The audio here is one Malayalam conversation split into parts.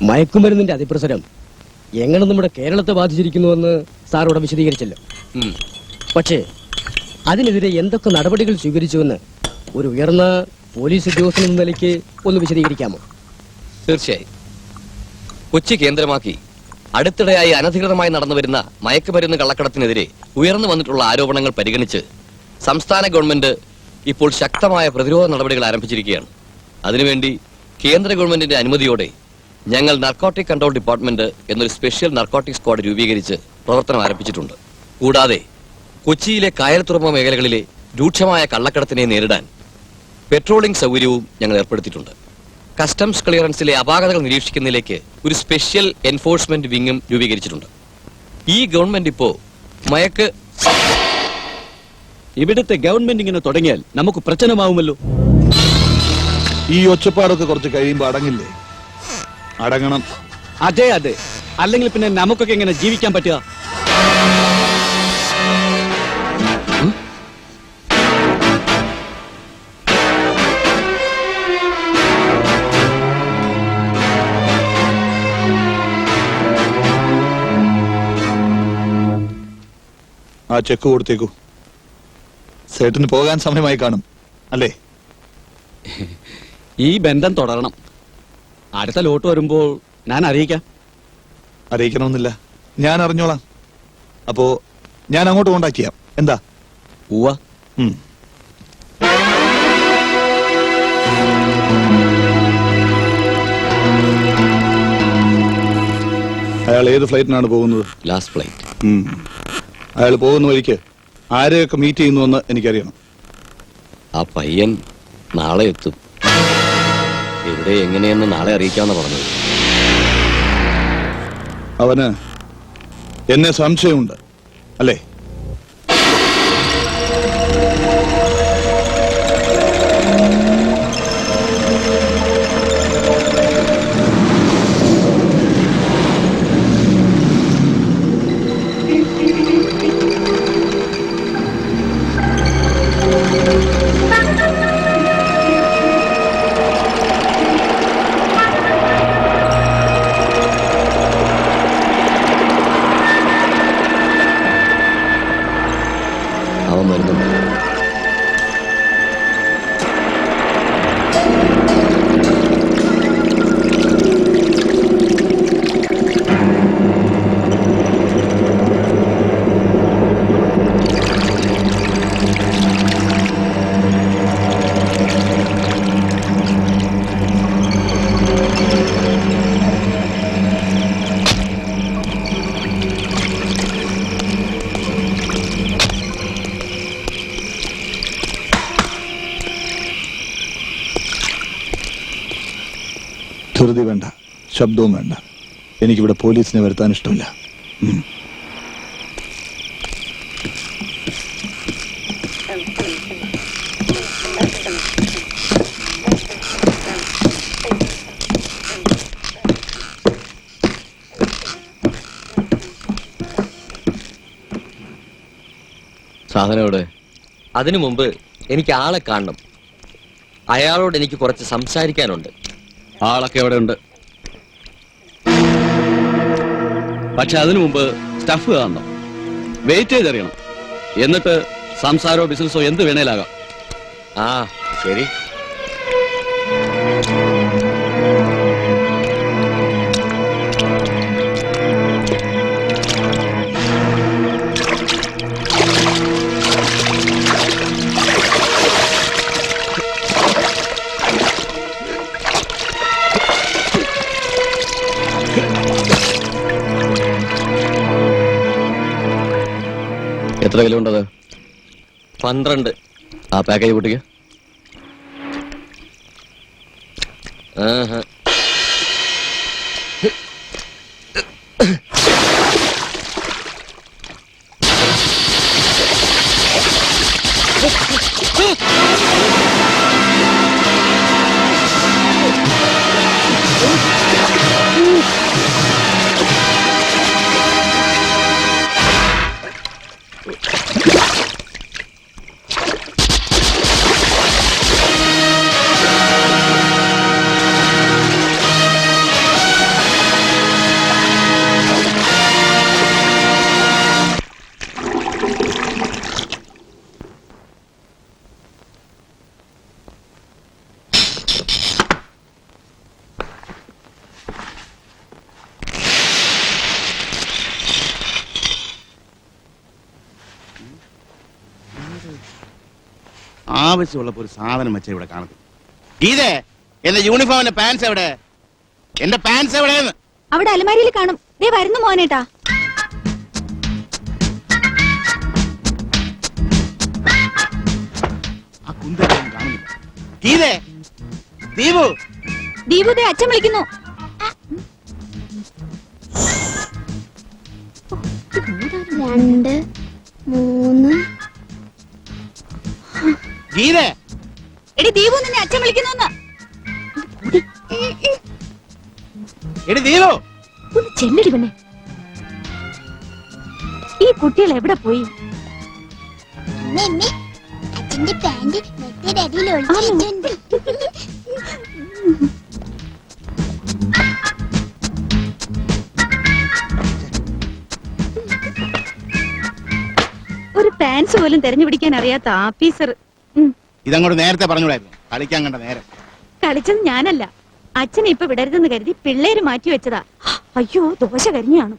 മയക്കുമരുന്നിന്റെ അതിപ്രസരം എങ്ങനെ നമ്മുടെ കേരളത്തെ ബാധിച്ചിരിക്കുന്നുവെന്ന് സാർ ഇവിടെ വിശദീകരിച്ചല്ലോ. പക്ഷേ അതിനെതിരെ എന്തൊക്കെ നടപടികൾ സ്വീകരിച്ചുവെന്ന് ഒരു ഉയർന്ന പോലീസ് ഉദ്യോഗസ്ഥൻ എന്ന നിലയ്ക്ക് ഒന്ന് വിശദീകരിക്കാമോ? തീർച്ചയായും. കൊച്ചി കേന്ദ്രമാക്കി അടുത്തിടെയായി അനധികൃതമായി നടന്നുവരുന്ന മയക്കുമരുന്ന് കള്ളക്കടത്തിനെതിരെ ഉയർന്നു വന്നിട്ടുള്ള ആരോപണങ്ങൾ പരിഗണിച്ച് സംസ്ഥാന ഗവൺമെന്റ് ഇപ്പോൾ ശക്തമായ പ്രതിരോധ നടപടികൾ ആരംഭിച്ചിരിക്കുകയാണ്. അതിനുവേണ്ടി കേന്ദ്ര ഗവൺമെന്റിന്റെ അനുമതിയോടെ ഞങ്ങൾ നാർക്കോട്ടിക് കൺട്രോൾ ഡിപ്പാർട്ട്മെന്റ് എന്നൊരു സ്പെഷ്യൽ നാർക്കോട്ടിക് സ്ക്വാഡ് രൂപീകരിച്ച് പ്രവർത്തനം ആരംഭിച്ചിട്ടുണ്ട്. കൂടാതെ കൊച്ചിയിലെ കായൽ തുറമുഖ മേഖലകളിലെ രൂക്ഷമായ കള്ളക്കടത്തിനെ നേരിടാൻ പെട്രോളിംഗ് സൗകര്യവും ഞങ്ങൾ ഏർപ്പെടുത്തിയിട്ടുണ്ട്. കസ്റ്റംസ് ക്ലിയറൻസിലെ അപാകതകൾ നിരീക്ഷിക്കുന്നതിലേക്ക് ഒരു സ്പെഷ്യൽ എൻഫോഴ്സ്മെന്റ് വിങ്ങും രൂപീകരിച്ചിട്ടുണ്ട്. ഈ ഗവൺമെന്റ് ഇപ്പോ ഇവിടുത്തെ ഗവൺമെന്റ് ഇങ്ങനെ തുടങ്ങിയാൽ നമുക്ക് പ്രശ്നമാവുമല്ലോ. ഈ ഒച്ചപ്പാടൊക്കെ കുറച്ച് കഴിയുമ്പോ അടങ്ങില്ലേ? അടങ്ങണം. അതെ, അല്ലെങ്കിൽ പിന്നെ നമുക്കൊക്കെ എങ്ങനെ ജീവിക്കാൻ പറ്റുക? ആ ചെക്ക് കൊടുത്തേക്കൂ. സേട്ടിന് പോകാൻ സമയമായി കാണും അല്ലേ? ഈ ബന്ധം തുടരണം. അടുത്ത ലോട്ട് വരുമ്പോൾ ഞാൻ അറിയിക്കാം. അറിയിക്കണമെന്നില്ല, ഞാൻ അറിഞ്ഞോളാം. അപ്പോ ഞാൻ അങ്ങോട്ട് കോണ്ടാക്ട് ചെയ്യാം. എന്താ? ഉവ്വ. അയാൾ ഏത് ഫ്ലൈറ്റിനാണ് പോകുന്നത്? Last flight. അയാൾ പോകുന്ന വഴിക്ക് ആരെയൊക്കെ മീറ്റ് ചെയ്യുന്നുവെന്ന് എനിക്കറിയണം. ആ പയ്യൻ നാളെ എത്തും. എവിടെ എങ്ങനെയെന്ന് നാളെ അറിയിക്കാമെന്ന് പറഞ്ഞത്. അവന് എന്നെ സംശയമുണ്ട് അല്ലേ? അവൻ വരുന്നുണ്ട്. ധൃതി വേണ്ട, ശബ്ദവും വേണ്ട. എനിക്കിവിടെ പോലീസിനെ വരുത്താൻ ഇഷ്ടമില്ല. സാധനോട് അതിനു മുമ്പ് എനിക്ക് ആളെ കാണണം. അയാളോട് എനിക്ക് കുറച്ച് സംസാരിക്കാനുണ്ട്. ആളൊക്കെ എവിടെ ഉണ്ട്? പക്ഷെ അതിനു മുമ്പ് സ്റ്റഫ് കാണണം. വെയിറ്റ് ചെയ്തറിയണം. എന്നിട്ട് സംസാരോ ബിസിനസ്സോ എന്ത് വേണേലാകാം. ആ ശരി. എത്ര കിലോ ഉണ്ടത്? 12. ആ പാക്കേജ് പൊട്ടിക്ക. ആവശ്യമുള്ളപ്പോ ഒരു സാധനം വെച്ച ഇവിടെ കാണുന്നത്. ഗീതേ, എന്റെ യൂണിഫോമിന്റെ പാൻസ് എവിടെ? എന്റെ പാൻസ് എവിടെയെന്ന്? അവിടെ അലമാരിയിൽ കാണും. ദേ വരുന്നു മോനേട്ടാ. ആ കുന്തം കാണുന്നില്ല. ഗീതേ, ദീപു, ദീപു ദേ അച്ഛൻ വിളിക്കുന്നു. രണ്ട് മൂന്ന് ഗീതേ, എടി ദീപു നിന്നെ അച്ഛൻ വിളിക്കുന്നു. എടി ദീപു. ഒന്ന് ചെല്ലടി പെണ്ണെ. ഈ കുട്ടികൾ എവിടെ പോയി? അമ്മേ, അച്ഛന്റെ പാന്റ് മെറ്റയുടെ അടിയിൽ ഒളിച്ചിട്ടുണ്ട്. ഒരു പാൻസ് പോലും തെരഞ്ഞു പിടിക്കാൻ അറിയാത്ത ആഫീസർ. ഇതങ്ങോട്ട് നേരത്തെ പറഞ്ഞൂടായിരുന്നു, കളിക്കാൻ കണ്ട നേരം. കളിച്ചത് ഞാനല്ല. അച്ഛനെ ഇപ്പൊ വിടരുതെന്ന് കരുതി പിള്ളേര് മാറ്റി വെച്ചതാ. അയ്യോ, ദോശ കരിഞ്ഞാണ്.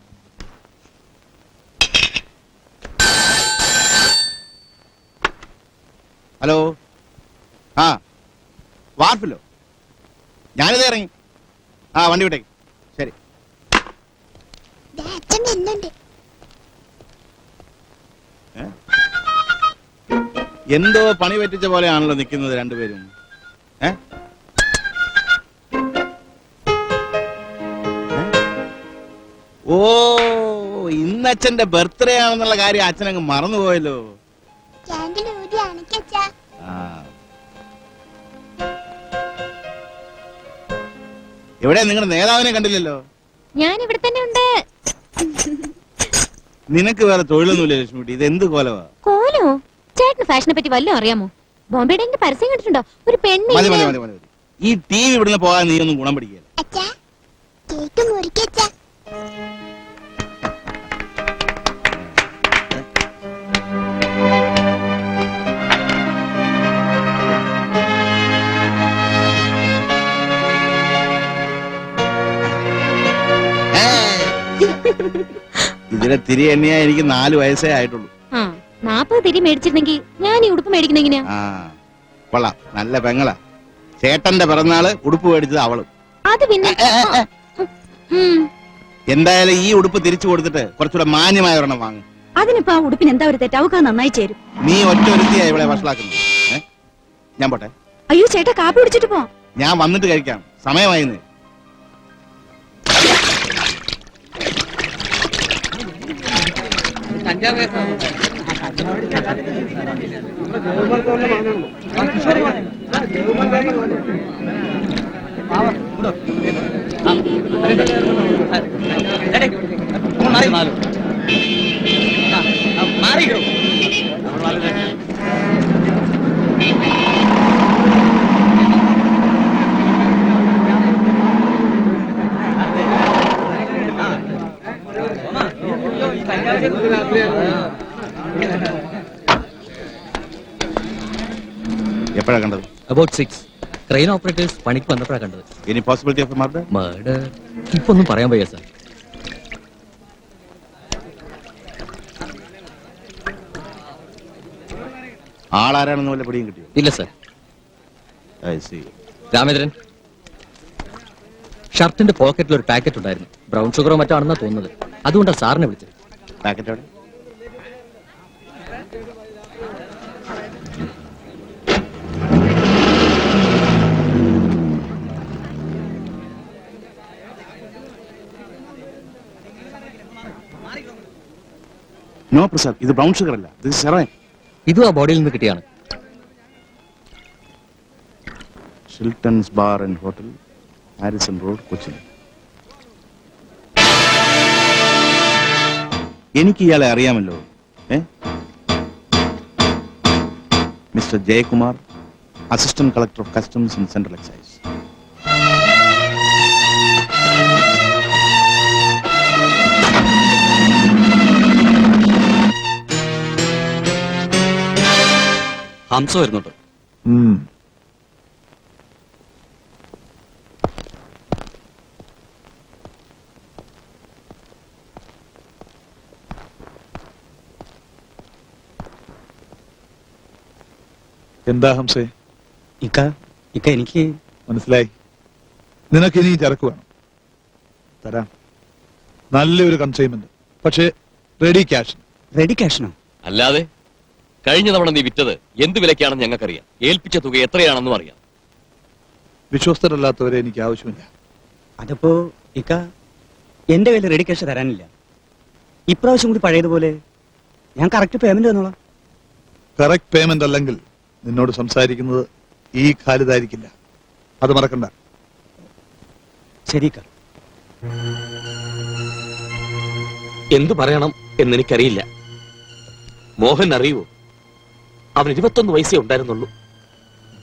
ഹലോ, ആ വാർപ്പില്ലോ? ഞാനിത് ഇറങ്ങി. ആ വണ്ടി വിട്ടേക്ക്. ശരി. ദേ അച്ഛൻ വരുന്നുണ്ട്. എന്തോ പണി പറ്റിച്ച പോലെയാണല്ലോ നിൽക്കുന്നത് രണ്ടുപേരും. ഓ, ഇന്ന് അച്ഛന്റെ ബർത്ത്ഡേ ആണെന്നുള്ള കാര്യം അച്ഛനങ്ങ് മറന്നുപോയല്ലോ. ക്യാൻഡിൽ ഊതി അണയ്ക്കച്ചാ. എവിടെ നിങ്ങളുടെ നേതാവിനെ കണ്ടില്ലല്ലോ? ഞാൻ ഇവിടെ തന്നെ ഉണ്ട്. നിനക്ക് വേറെ തൊഴിലൊന്നുമില്ല ലക്ഷ്മിക്കുട്ടി, ഇത് എന്ത് കോലവാ? കോലോ? ചേട്ടന് ഫാഷനെ പറ്റി വല്ലതും അറിയാമോ? ബോംബെ ഡേന്റെ പരസ്യം കണ്ടിട്ടുണ്ടോ? ഒരു പെണ്ണ് മതി മതി മതി മതി. ഈ ടി വി ഇവിടുന്ന് പോകാൻ നീ ഒന്നും ഗുണം പിടിക്കുക. അച്ഛാ, കേക്ക് മുറിക്കച്ചാ. ഇതിലെ തിരി എണ്ണിയാ എനിക്ക് 4 വയസ്സേ ആയിട്ടുള്ളൂ. 40 തിരി മേടിച്ചിരുന്നെങ്കിൽ ഞാൻ ഈ ഉടുപ്പ് മേടിക്കുന്ന എങ്ങനെയാ? ആ കൊള്ളാം, നല്ല പെങ്ങളാ. ചേട്ടന്റെ പിറന്നാള് ഉടുപ്പ് മേടിച്ചത് അവളും. അത് പിന്നെ എന്തായാലും ഈ ഉടുപ്പ് തിരിച്ചു കൊടുത്തിട്ട് കുറച്ചുകൂടെ മാന്യമായ ഒരെണ്ണം വാങ്ങും. അതിനിപ്പോ ആ ഉടുപ്പിന് എന്താ ഒരു തെറ്റാവുക? നന്നായി ചേരും. നീ ഒറ്റ ഒരുത്തിയാ ഇവിടെ വഷളാക്കുന്നത്. ഞാൻ പോട്ടെ. അയ്യോ ചേട്ടാ, കാപ്പി കുടിച്ചിട്ട് പോ. ഞാൻ വന്നിട്ട് കഴിക്കാം, സമയമായി. എപ്പോഴാ കണ്ടത്? അബൌട്ട് 6. ക്രെയിൻ ഓപ്പറേറ്റേഴ്സ് പണിക്ക് വന്നപ്പോഴാ കണ്ടത്. Any possibility of murder? Murder ഇപ്പൊ ഒന്നും പറയാൻ വയ്യ സാർ. ആളാരാണെന്ന് വല്ല പിടിയും കിട്ടിയോ? ഇല്ല സാർ. I see. രാമേന്ദ്രൻ, ഷർട്ടിന്റെ പോക്കറ്റിൽ ഒരു പാക്കറ്റ് ഉണ്ടായിരുന്നു. ബ്രൗൺ ഷുഗറോ മറ്റോ ആണെന്നാ തോന്നുന്നത്. അതുകൊണ്ടാണ് സാറിനെ വിളിച്ചത്. പാക്കറ്റ് എവിടെ? നോ പ്രസാദ്, ഇത് ബ്രൗൺ ഷുഗർ അല്ല, ഇത് സെറോയിൻ. ഇതും ആ ബോഡിയിൽ നിന്ന് കിട്ടിയാണ്. Shiltons bar and hotel, Harrison road, Kochi. എനിക്ക് ഇയാളെ അറിയാമല്ലോ. Mister Jayakumar, assistant collector of customs in central excise. Hamsa വരുന്നുണ്ട്. എന്താ ഹംസേ? ഇക്ക എനിക്ക് മനസ്സിലായി. നിനക്ക് ഇനി ചരക്ക് വേണം, തരാം. നല്ലൊരു കൺസൈൻമെന്റ്, പക്ഷേ റെഡി ക്യാഷ്. റെഡി ക്യാഷിനോ? അല്ലാതെ കഴിഞ്ഞ തവണ നീ വിറ്റത് എന്ത് വിലക്കാണെന്ന് ഞങ്ങൾക്കറിയാം. ഏൽപ്പിച്ച തുക എത്രയാണെന്നും അറിയാം. വിശ്വസ്തരല്ലാത്തവരെ എനിക്ക് ആവശ്യമില്ല. അതിപ്പോ ഇക്ക എന്റെ കയ്യിൽ റെഡി ക്യാഷ് തരാനില്ല. ഇപ്രാവശ്യം കൂടി പഴയതുപോലെ ഞാൻ കറക്റ്റ് പേയ്മെന്റ് തന്നോളാം. കറക്റ്റ് പേയ്മെന്റ് അല്ലെങ്കിൽ നിന്നോട് സംസാരിക്കുന്നത് ഈ ഖാലിദായിരിക്കില്ല, അത് മറക്കണ്ട. ശരി ഇക്ക. എന്തു പറയണം എന്നെനിക്കറിയില്ല. മോഹൻ അറിയുവോ? അവൻ 21 വയസ്സേ ഉണ്ടായിരുന്നുള്ളൂ.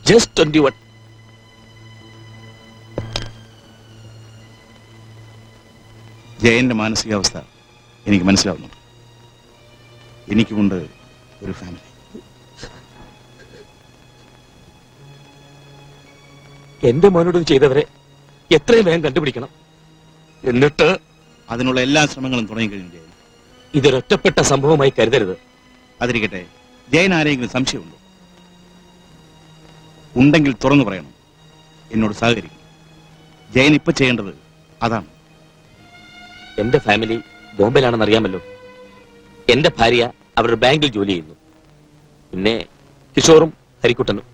ജസ്റ്റ് 21. ജയന്റെ മാനസികാവസ്ഥ എനിക്ക് മനസ്സിലാവുന്നു. എനിക്കുമുണ്ട് ഒരു ഫാമിലി. എന്റെ മോനോട് ചെയ്തവരെ എത്രയും വേഗം കണ്ടുപിടിക്കണം. എന്നിട്ട് അതിനുള്ള എല്ലാ ശ്രമങ്ങളും തുടങ്ങിക്കഴിഞ്ഞു ജയൻ. ഇതൊരൊറ്റപ്പെട്ട സംഭവമായി കരുതരുത്. അതിരിക്കട്ടെ, ജയൻ ആരെങ്കിലും സംശയമുണ്ടോ? ഉണ്ടെങ്കിൽ തുറന്നു പറയണം, എന്നോട് സഹകരിക്കും. ജയൻ ഇപ്പൊ ചെയ്യേണ്ടത് അതാണ്. എന്റെ ഫാമിലി ബോംബെയിലാണെന്ന് അറിയാമല്ലോ. എന്റെ ഭാര്യ അവരുടെ ബാങ്കിൽ ജോലി ചെയ്യുന്നു. പിന്നെ കിഷോറും ഹരിക്കുട്ടനും.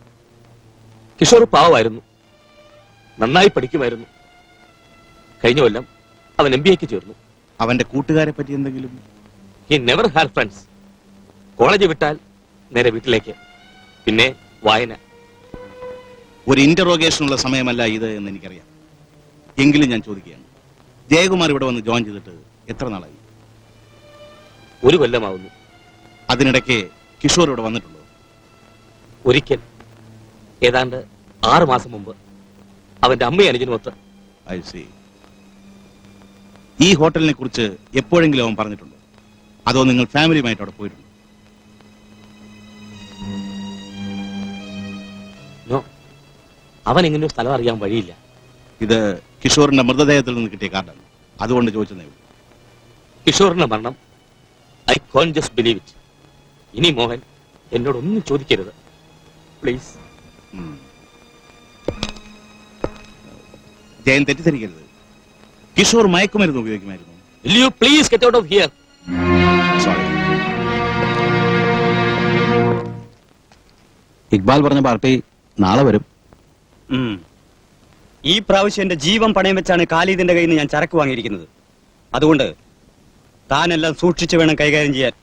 കിഷോർ പാവമായിരുന്നു, നന്നായി പഠിക്കുമായിരുന്നു. കഴിഞ്ഞ കൊല്ലം അവൻ MBA ചേർന്നു. അവന്റെ കൂട്ടുകാരെ പറ്റി എന്തെങ്കിലും? He never had friends. College വിട്ടാൽ നേരെ വീട്ടിലേക്ക്, പിന്നെ വായന. ഒരു ഇന്ററോഗേഷനുള്ള സമയമല്ല ഇത് എന്ന് എനിക്കറിയാം. എങ്കിലും ഞാൻ ചോദിക്കുകയാണ്, ജയകുമാർ ഇവിടെ വന്ന് ജോയിൻ ചെയ്തിട്ട് എത്ര നാളായി? 1 കൊല്ലമാവുന്നു. അതിനിടയ്ക്ക് കിഷോർ ഇവിടെ വന്നിട്ടുണ്ടോ? ഒരിക്കൽ, ഏതാണ്ട് 6 മാസം മുമ്പ്, അവന്റെ അമ്മയും അനുജനുമൊത്ത്. I C. ഈ ഹോട്ടലിനെ കുറിച്ച് എപ്പോഴെങ്കിലും അവൻ പറഞ്ഞിട്ടുണ്ടോ? അതോ നിങ്ങൾ ഫാമിലിയുമായിട്ട് അവിടെ പോയിട്ടുണ്ടോ? നോ, അവൻ എങ്ങനെയോ സ്ഥലം അറിയാൻ വഴിയില്ല. ഇത് കിഷോറിന്റെ മൃതദേഹത്തിൽ നിന്ന് കിട്ടിയ കാർഡാണ്, അതുകൊണ്ട് ചോദിച്ചതേ ഉള്ളൂ. കിഷോറിന്റെ മരണം I can't just believe it. ഇനി മോഹൻ എന്നോടൊന്നും ചോദിക്കരുത് പ്ലീസ്. ജയൻ തെറ്റിദ്ധരിക്കരുത്, കിഷോർ മയക്കുമരുന്ന് ഉപയോഗിക്കുമായിരുന്നു. Will you please get out of here? Sorry. Iqbal പറഞ്ഞ പാർട്ടി നാളെ വരും. ഈ പ്രാവശ്യം എന്റെ ജീവൻ പണയം വെച്ചാണ് ഖാലിദിന്റെ കയ്യിൽ നിന്ന് ഞാൻ ചരക്ക് വാങ്ങിയിരിക്കുന്നത്. അതുകൊണ്ട് താനെല്ലാം സൂക്ഷിച്ചു വേണം കൈകാര്യം ചെയ്യാൻ.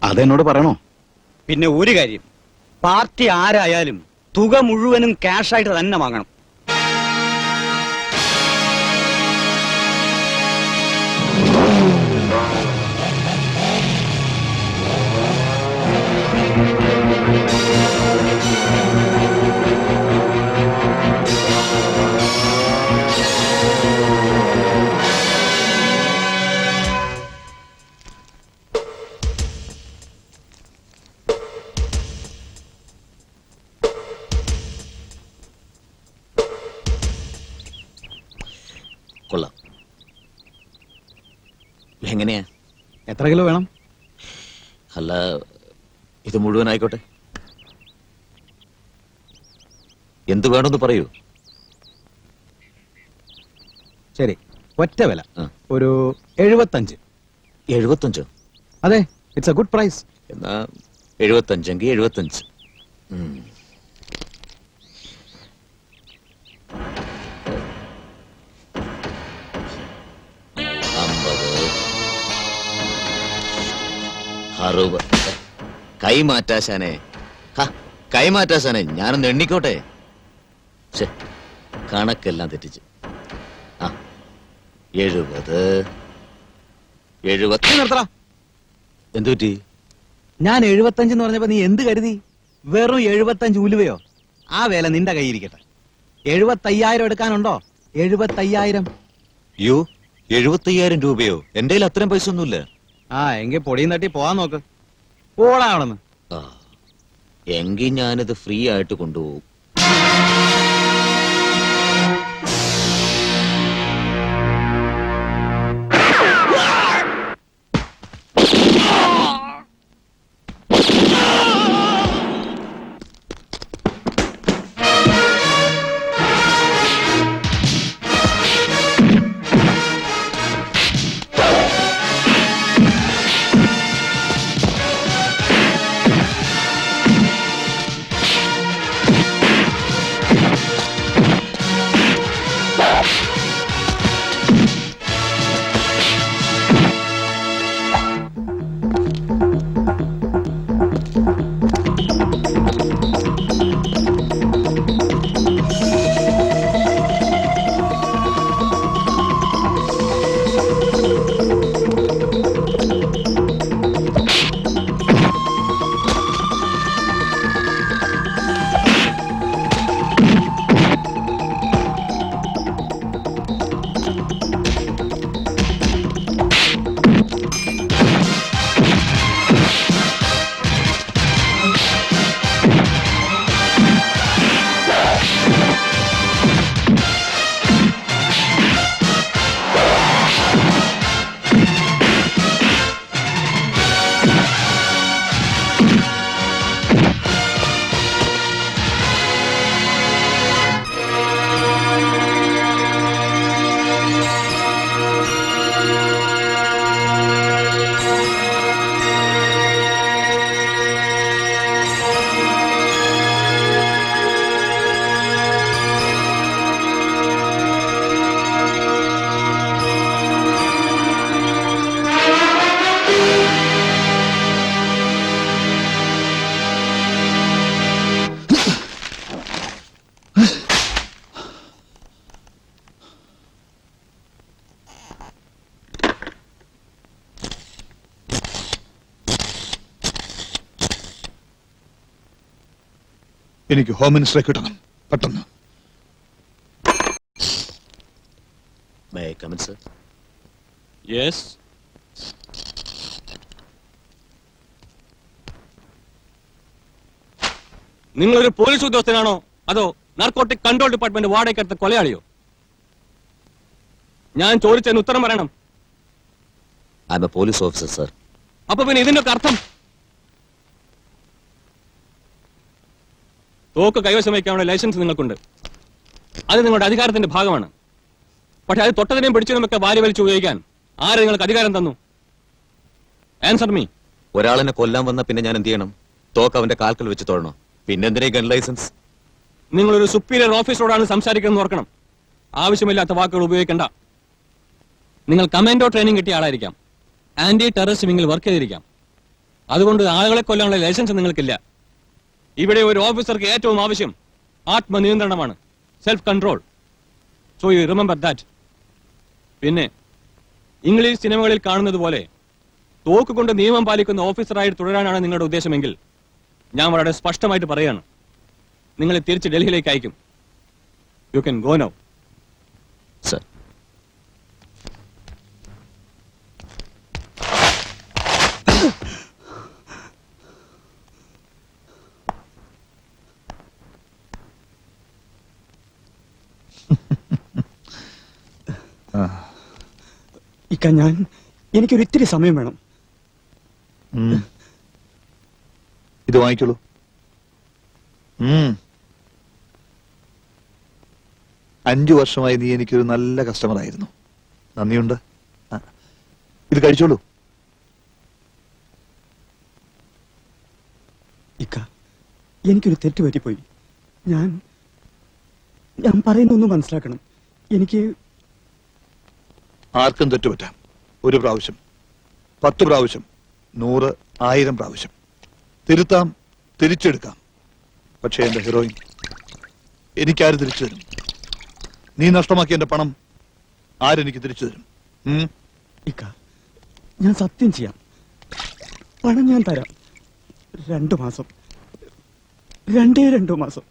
അതെന്നോട് പറയണോ? പിന്നെ ഒരു കാര്യം, പാർട്ടി ആരായാലും തുക മുഴുവനും ക്യാഷായിട്ട് തന്നെ വാങ്ങണം. കൊള്ളാം. എങ്ങനെയാ? എത്ര കിലോ വേണം? അല്ല, ഇത് മുഴുവൻ ആയിക്കോട്ടെ. എന്ത് വേണമെന്ന് പറയൂ. ശരി, ഒറ്റ വില ആ. ഒരു 75. 75? അതെ, ഇറ്റ്സ് എ ഗുഡ് പ്രൈസ്. എന്നാ 75 എങ്കിൽ 75. കൈമാറ്റാശാനെ, കൈമാറ്റാശാനെ, ഞാനൊന്ന് എണ്ണിക്കോട്ടെ. കണക്കെല്ലാം തെറ്റിച്ച്. 70. എന്തു പറ്റി? ഞാൻ 75 എന്ന് പറഞ്ഞപ്പോ നീ എന്ത് കരുതി? വെറും 75 ഉലുവയോ? ആ വേല നിന്റെ കയ്യിരിക്കട്ടെ. 75,000 എടുക്കാനുണ്ടോ? 75,000. യോ, 75,000 രൂപയോ? എന്റെ കയ്യിൽ അത്രയും പൈസ ഒന്നുമില്ല. എങ്കിൽ പൊടിയും തട്ടി പോവാൻ നോക്ക്. പോളാണെന്ന്. എങ്കിൽ ഞാനിത് ഫ്രീ ആയിട്ട് കൊണ്ടുപോകും. എനിക്ക് ഹോം മിനിസ്റ്ററെ കിട്ടണം പെട്ടെന്ന്. യെസ്. നിങ്ങളൊരു പോലീസ് ഉദ്യോഗസ്ഥനാണോ അതോ നാർക്കോട്ടിക് കൺട്രോൾ ഡിപ്പാർട്ട്മെന്റ് വാടകയ്ക്കെടുത്ത കൊലയാളിയോ? ഞാൻ ചോദിച്ചതിന് ഉത്തരം പറയണം. I M A police officer sir. അപ്പൊ പിന്നെ ഇതിന്റെ ഒക്കെ അർത്ഥം? തോക്ക് കൈവശം വയ്ക്കാനുള്ള ലൈസൻസ് നിങ്ങൾക്കുണ്ട്. അത് നിങ്ങളുടെ അധികാരത്തിന്റെ ഭാഗമാണ്. പക്ഷെ അത് തൊട്ടതിനെയും പിടിച്ചതിനുമൊക്കെ വാരി വലിച്ച് ഉപയോഗിക്കാൻ ആര് നിങ്ങൾക്ക് അധികാരം തന്നു? Answer me. ഒരാളിനെ കൊല്ലാൻ വന്ന പിന്നെ ഞാൻ എന്ത് ചെയ്യണം? തോക്ക് അവന്റെ കാൽക്കൽ വെച്ച് തൊഴണോ? പിന്നെന്തിനാ ഗൺ ലൈസൻസ്? നിങ്ങളൊരു സുപ്പീരിയർ ഓഫീസറോടാണ് സംസാരിക്കുന്നത് ഓർക്കണം. ആവശ്യമില്ലാത്ത വാക്കുകൾ ഉപയോഗിക്കണ്ട. നിങ്ങൾ കമാൻഡോ ട്രെയിനിങ് കിട്ടിയ ആളായിരിക്കാം. ആന്റി ടെററിസ്റ്റ് വിങ്ങിൽ വർക്ക് ചെയ്തിരിക്കാം. അതുകൊണ്ട് ആളുകളെ കൊല്ലാനുള്ള ലൈസൻസ് നിങ്ങൾക്കില്ല. ഇവിടെ ഒരു ഓഫീസർക്ക് ഏറ്റവും ആവശ്യം ആത്മനിയന്ത്രണമാണ്, self control. So you remember that. പിന്നെ ഇംഗ്ലീഷ് സിനിമകളിൽ കാണുന്നത് പോലെ തോക്ക് കൊണ്ട് നിയമം പാലിക്കുന്ന ഓഫീസറായി തുടരാനാണ് നിങ്ങളുടെ ഉദ്ദേശമെങ്കിൽ ഞാൻ വളരെ സ്പഷ്ടമായിട്ട് പറയാണ്, നിങ്ങളെ തിരിച്ച് ഡൽഹിയിലേക്ക് അയക്കും. You can go now. Sir. ഇക്ക, എനിക്കൊരു ഇത്തിരി സമയം വേണം. ഇത് വാങ്ങിക്കോളൂ. 5 വർഷമായി നീ എനിക്കൊരു നല്ല കസ്റ്റമർ ആയിരുന്നു. നന്ദിയുണ്ട്. ഇത് കഴിച്ചോളൂ. ഇക്ക, എനിക്കൊരു തെറ്റ് പറ്റിപ്പോയി. ഞാൻ പറയുന്നൊന്നും മനസ്സിലാക്കണം. എനിക്ക് ആർക്കും തെറ്റുപറ്റാം. 1 പ്രാവശ്യം, 10 പ്രാവശ്യം, 100, 1000 പ്രാവശ്യം തിരുത്താം, തിരിച്ചെടുക്കാം. പക്ഷേ എന്റെ ഹീറോയിൻ എനിക്കാര് തിരിച്ചു തരും? നീ നഷ്ടമാക്കിയ എന്റെ പണം ആരെനിക്ക് തിരിച്ചു തരും? ഇക്ക, ഞാൻ സത്യം ചെയ്യാം. പണം ഞാൻ തരാം. 2 മാസം, 2 മാസം.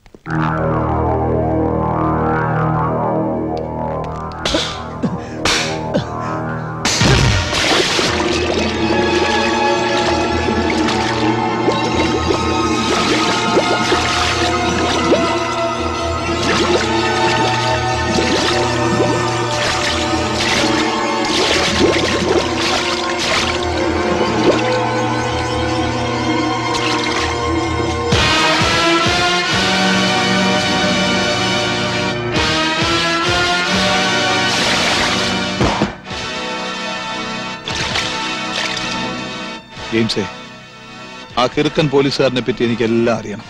ജെയിംസേ, ആ കിറുക്കൻ പോലീസുകാരനെ പറ്റി എനിക്കെല്ലാം അറിയണം.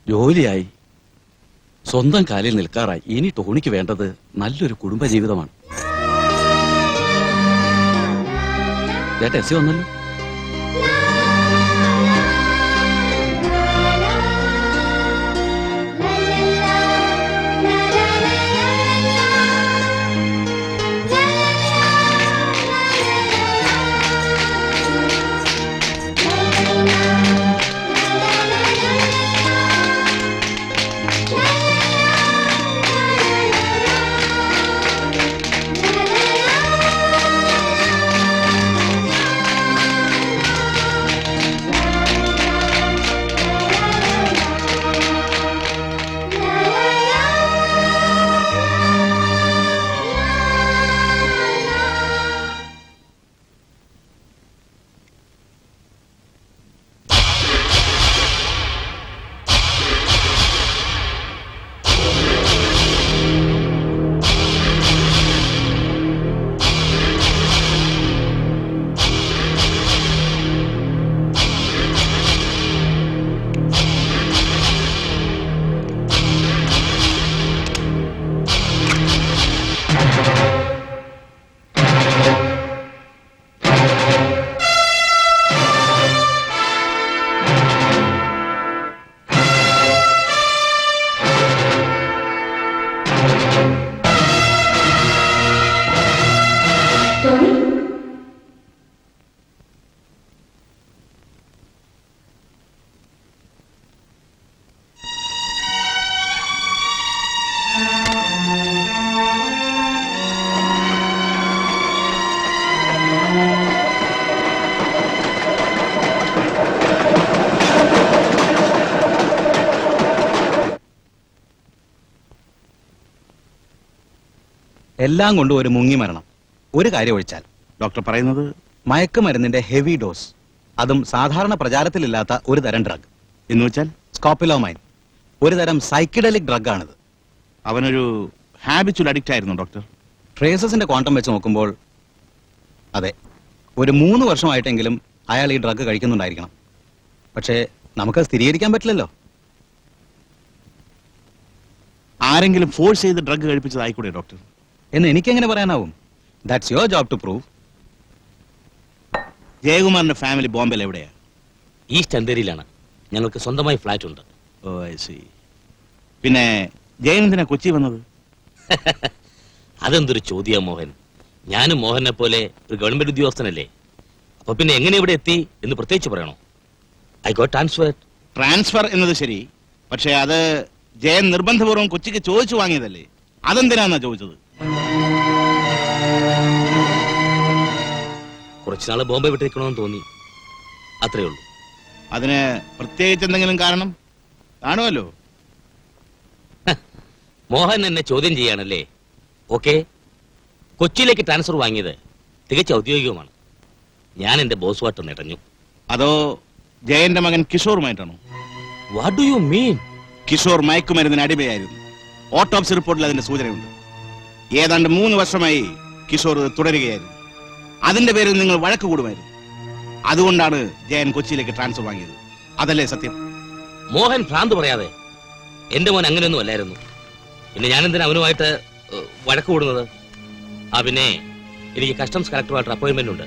ജോലിയായി, സ്വന്തം കാലിൽ നിൽക്കാറായി. ഇനി ടോണിക്ക് വേണ്ടത് നല്ലൊരു കുടുംബജീവിതമാണ്. ടെസ്സി വന്നല്ലോ. എല്ലാം കൊണ്ടും ഒരു മുങ്ങി മരണം. ഒരു കാര്യം ഒഴിച്ചാൽ ഡോക്ടർ പറയുന്നത് മയക്കുമരുന്നിന്റെ ഹെവി ഡോസ്, അതും സാധാരണ പ്രചാരത്തിലില്ലാത്ത ഒരു തരം ഡ്രഗ്. എന്ന് വെച്ചാൽ സ്കോപ്പിലോമൈൻ, ഒരു തരം സൈക്കിഡലിക് ഡ്രഗ് ആണിത്. അവനൊരു ഹാബിച്വൽ അഡിക്റ്റ് ആയിരുന്നു ഡോക്ടർ. ട്രേസസിന്റെ ക്വാണ്ടം വെച്ച് നോക്കുമ്പോൾ അതെ, ഒരു 3 വർഷമായിട്ടെങ്കിലും അയാൾ ഈ ഡ്രഗ് കഴിക്കുന്നുണ്ടായിരിക്കണം. പക്ഷേ നമുക്ക് സ്ഥിരീകരിക്കാൻ പറ്റില്ലല്ലോ. ആരെങ്കിലും ഫോഴ്സ് ചെയ്ത് ഡ്രഗ് കഴിപ്പിച്ചതായിക്കൂടെ ഡോക്ടർ? എന്ന് എനിക്കെങ്ങനെ പറയാനാവും? That's your job to prove. ജയകുമാറിന്റെ ഫാമിലി ബോംബെയിൽ എവിടെയാ? ഈസ്റ്റ് അന്തേരിയിലാണ്. ഞങ്ങൾക്ക് സ്വന്തമായി ഫ്ലാറ്റ് ഉണ്ട്. Oh I see. പിന്നെ ജയനന്ദിനെ കൊച്ചി വന്നത്? അതെന്തൊരു ചോദ്യാ മോഹൻ. ഞാനും മോഹനെ പോലെ ഒരു ഗവൺമെന്റ് ഉദ്യോഗസ്ഥനല്ലേ. അപ്പൊ പിന്നെ എങ്ങനെ ഇവിടെ എത്തി എന്ന് പ്രത്യേകിച്ച് പറയണോ? I got transfer. ട്രാൻസ്ഫർ എന്നത് ശരി, പക്ഷെ അത് ജയൻ നിർബന്ധപൂർവ്വം കൊച്ചിക്ക് ചോദിച്ചു വാങ്ങിയതല്ലേ? അതെന്തിനാന്നാ ചോദിച്ചത്? കുറച്ചുനാള് ബോംബെ വിട്ടിരിക്കണമെന്ന് തോന്നി, അത്രേ ഉള്ളൂ. അതിന് പ്രത്യേകിച്ച് എന്തെങ്കിലും കാരണം കാണുമല്ലോ. മോഹൻ എന്നെ ചോദ്യം ചെയ്യാണല്ലേ? ഓക്കെ, കൊച്ചിയിലേക്ക് ട്രാൻസ്ഫർ വാങ്ങിയത് തികച്ച ഔദ്യോഗികമാണ്. ഞാൻ എന്റെ ബോസുമായിട്ട് നിറഞ്ഞു. അതോ ജയന്റെ മകൻ കിഷോറുമായിട്ടാണോ? What do you mean? Kishore മയക്കുമരുന്നിന് അടിമയായിരുന്നു. ഓട്ടോപ്സി റിപ്പോർട്ടിൽ അതിന്റെ സൂചനയുണ്ട്. ഏതാണ്ട് 3 വർഷമായി കിഷോർ ഇത് തുടരുകയായിരുന്നു. അതിന്റെ പേരിൽ നിങ്ങൾ വഴക്ക് കൂടുമായിരുന്നു. അതുകൊണ്ടാണ് ജയൻ കൊച്ചിയിലേക്ക് ട്രാൻസ്ഫർ വാങ്ങിയത്. അതല്ലേ സത്യം? മോഹൻ ഭ്രാന്ത് പറയാതെ. എന്റെ മോൻ അങ്ങനെയൊന്നും അല്ലായിരുന്നു. പിന്നെ ഞാനെന്തിനാ അവനുമായിട്ട് വഴക്ക് കൂടുന്നത്? പിന്നെ എനിക്ക് കസ്റ്റംസ് കളക്ടറുമായിട്ട് അപ്പോയിന്റ്മെന്റ് ഉണ്ട്.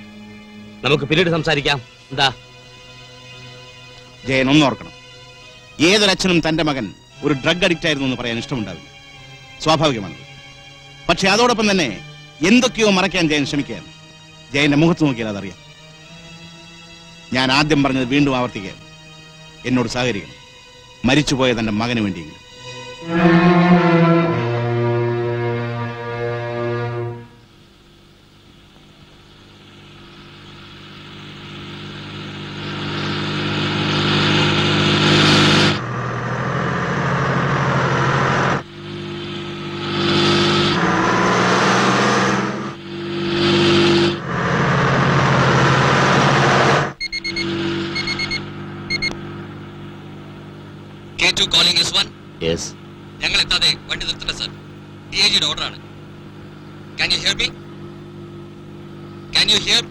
നമുക്ക് പിന്നീട് സംസാരിക്കാം. എന്താ? ജയൻ ഒന്നോർക്കണം, ഏതൊരച്ഛനും തന്റെ മകൻ ഒരു ഡ്രഗ് അഡിക്റ്റ് ആയിരുന്നു എന്ന് പറയാൻ ഇഷ്ടമുണ്ടാവില്ല. സ്വാഭാവികമാണ്. പക്ഷെ അതോടൊപ്പം തന്നെ എന്തൊക്കെയോ മറയ്ക്കാൻ ജയൻ ശ്രമിക്കുകയാണ്. ജയന്റെ മുഖത്ത് നോക്കിയാൽ അതറിയാം. ഞാൻ ആദ്യം പറഞ്ഞത് വീണ്ടും ആവർത്തിക്കുകയാണ്. എന്നോട് സഹകരിക്കണം. മരിച്ചുപോയ തന്റെ മകന് വേണ്ടിയെങ്കിലും. Yes. ഞങ്ങൾ എത്താതെ വണ്ടി നിർത്തണ്ട സർ. ഡിഐജിയുടെ ഓർഡറാണ്. Can you hear me? Can you hear?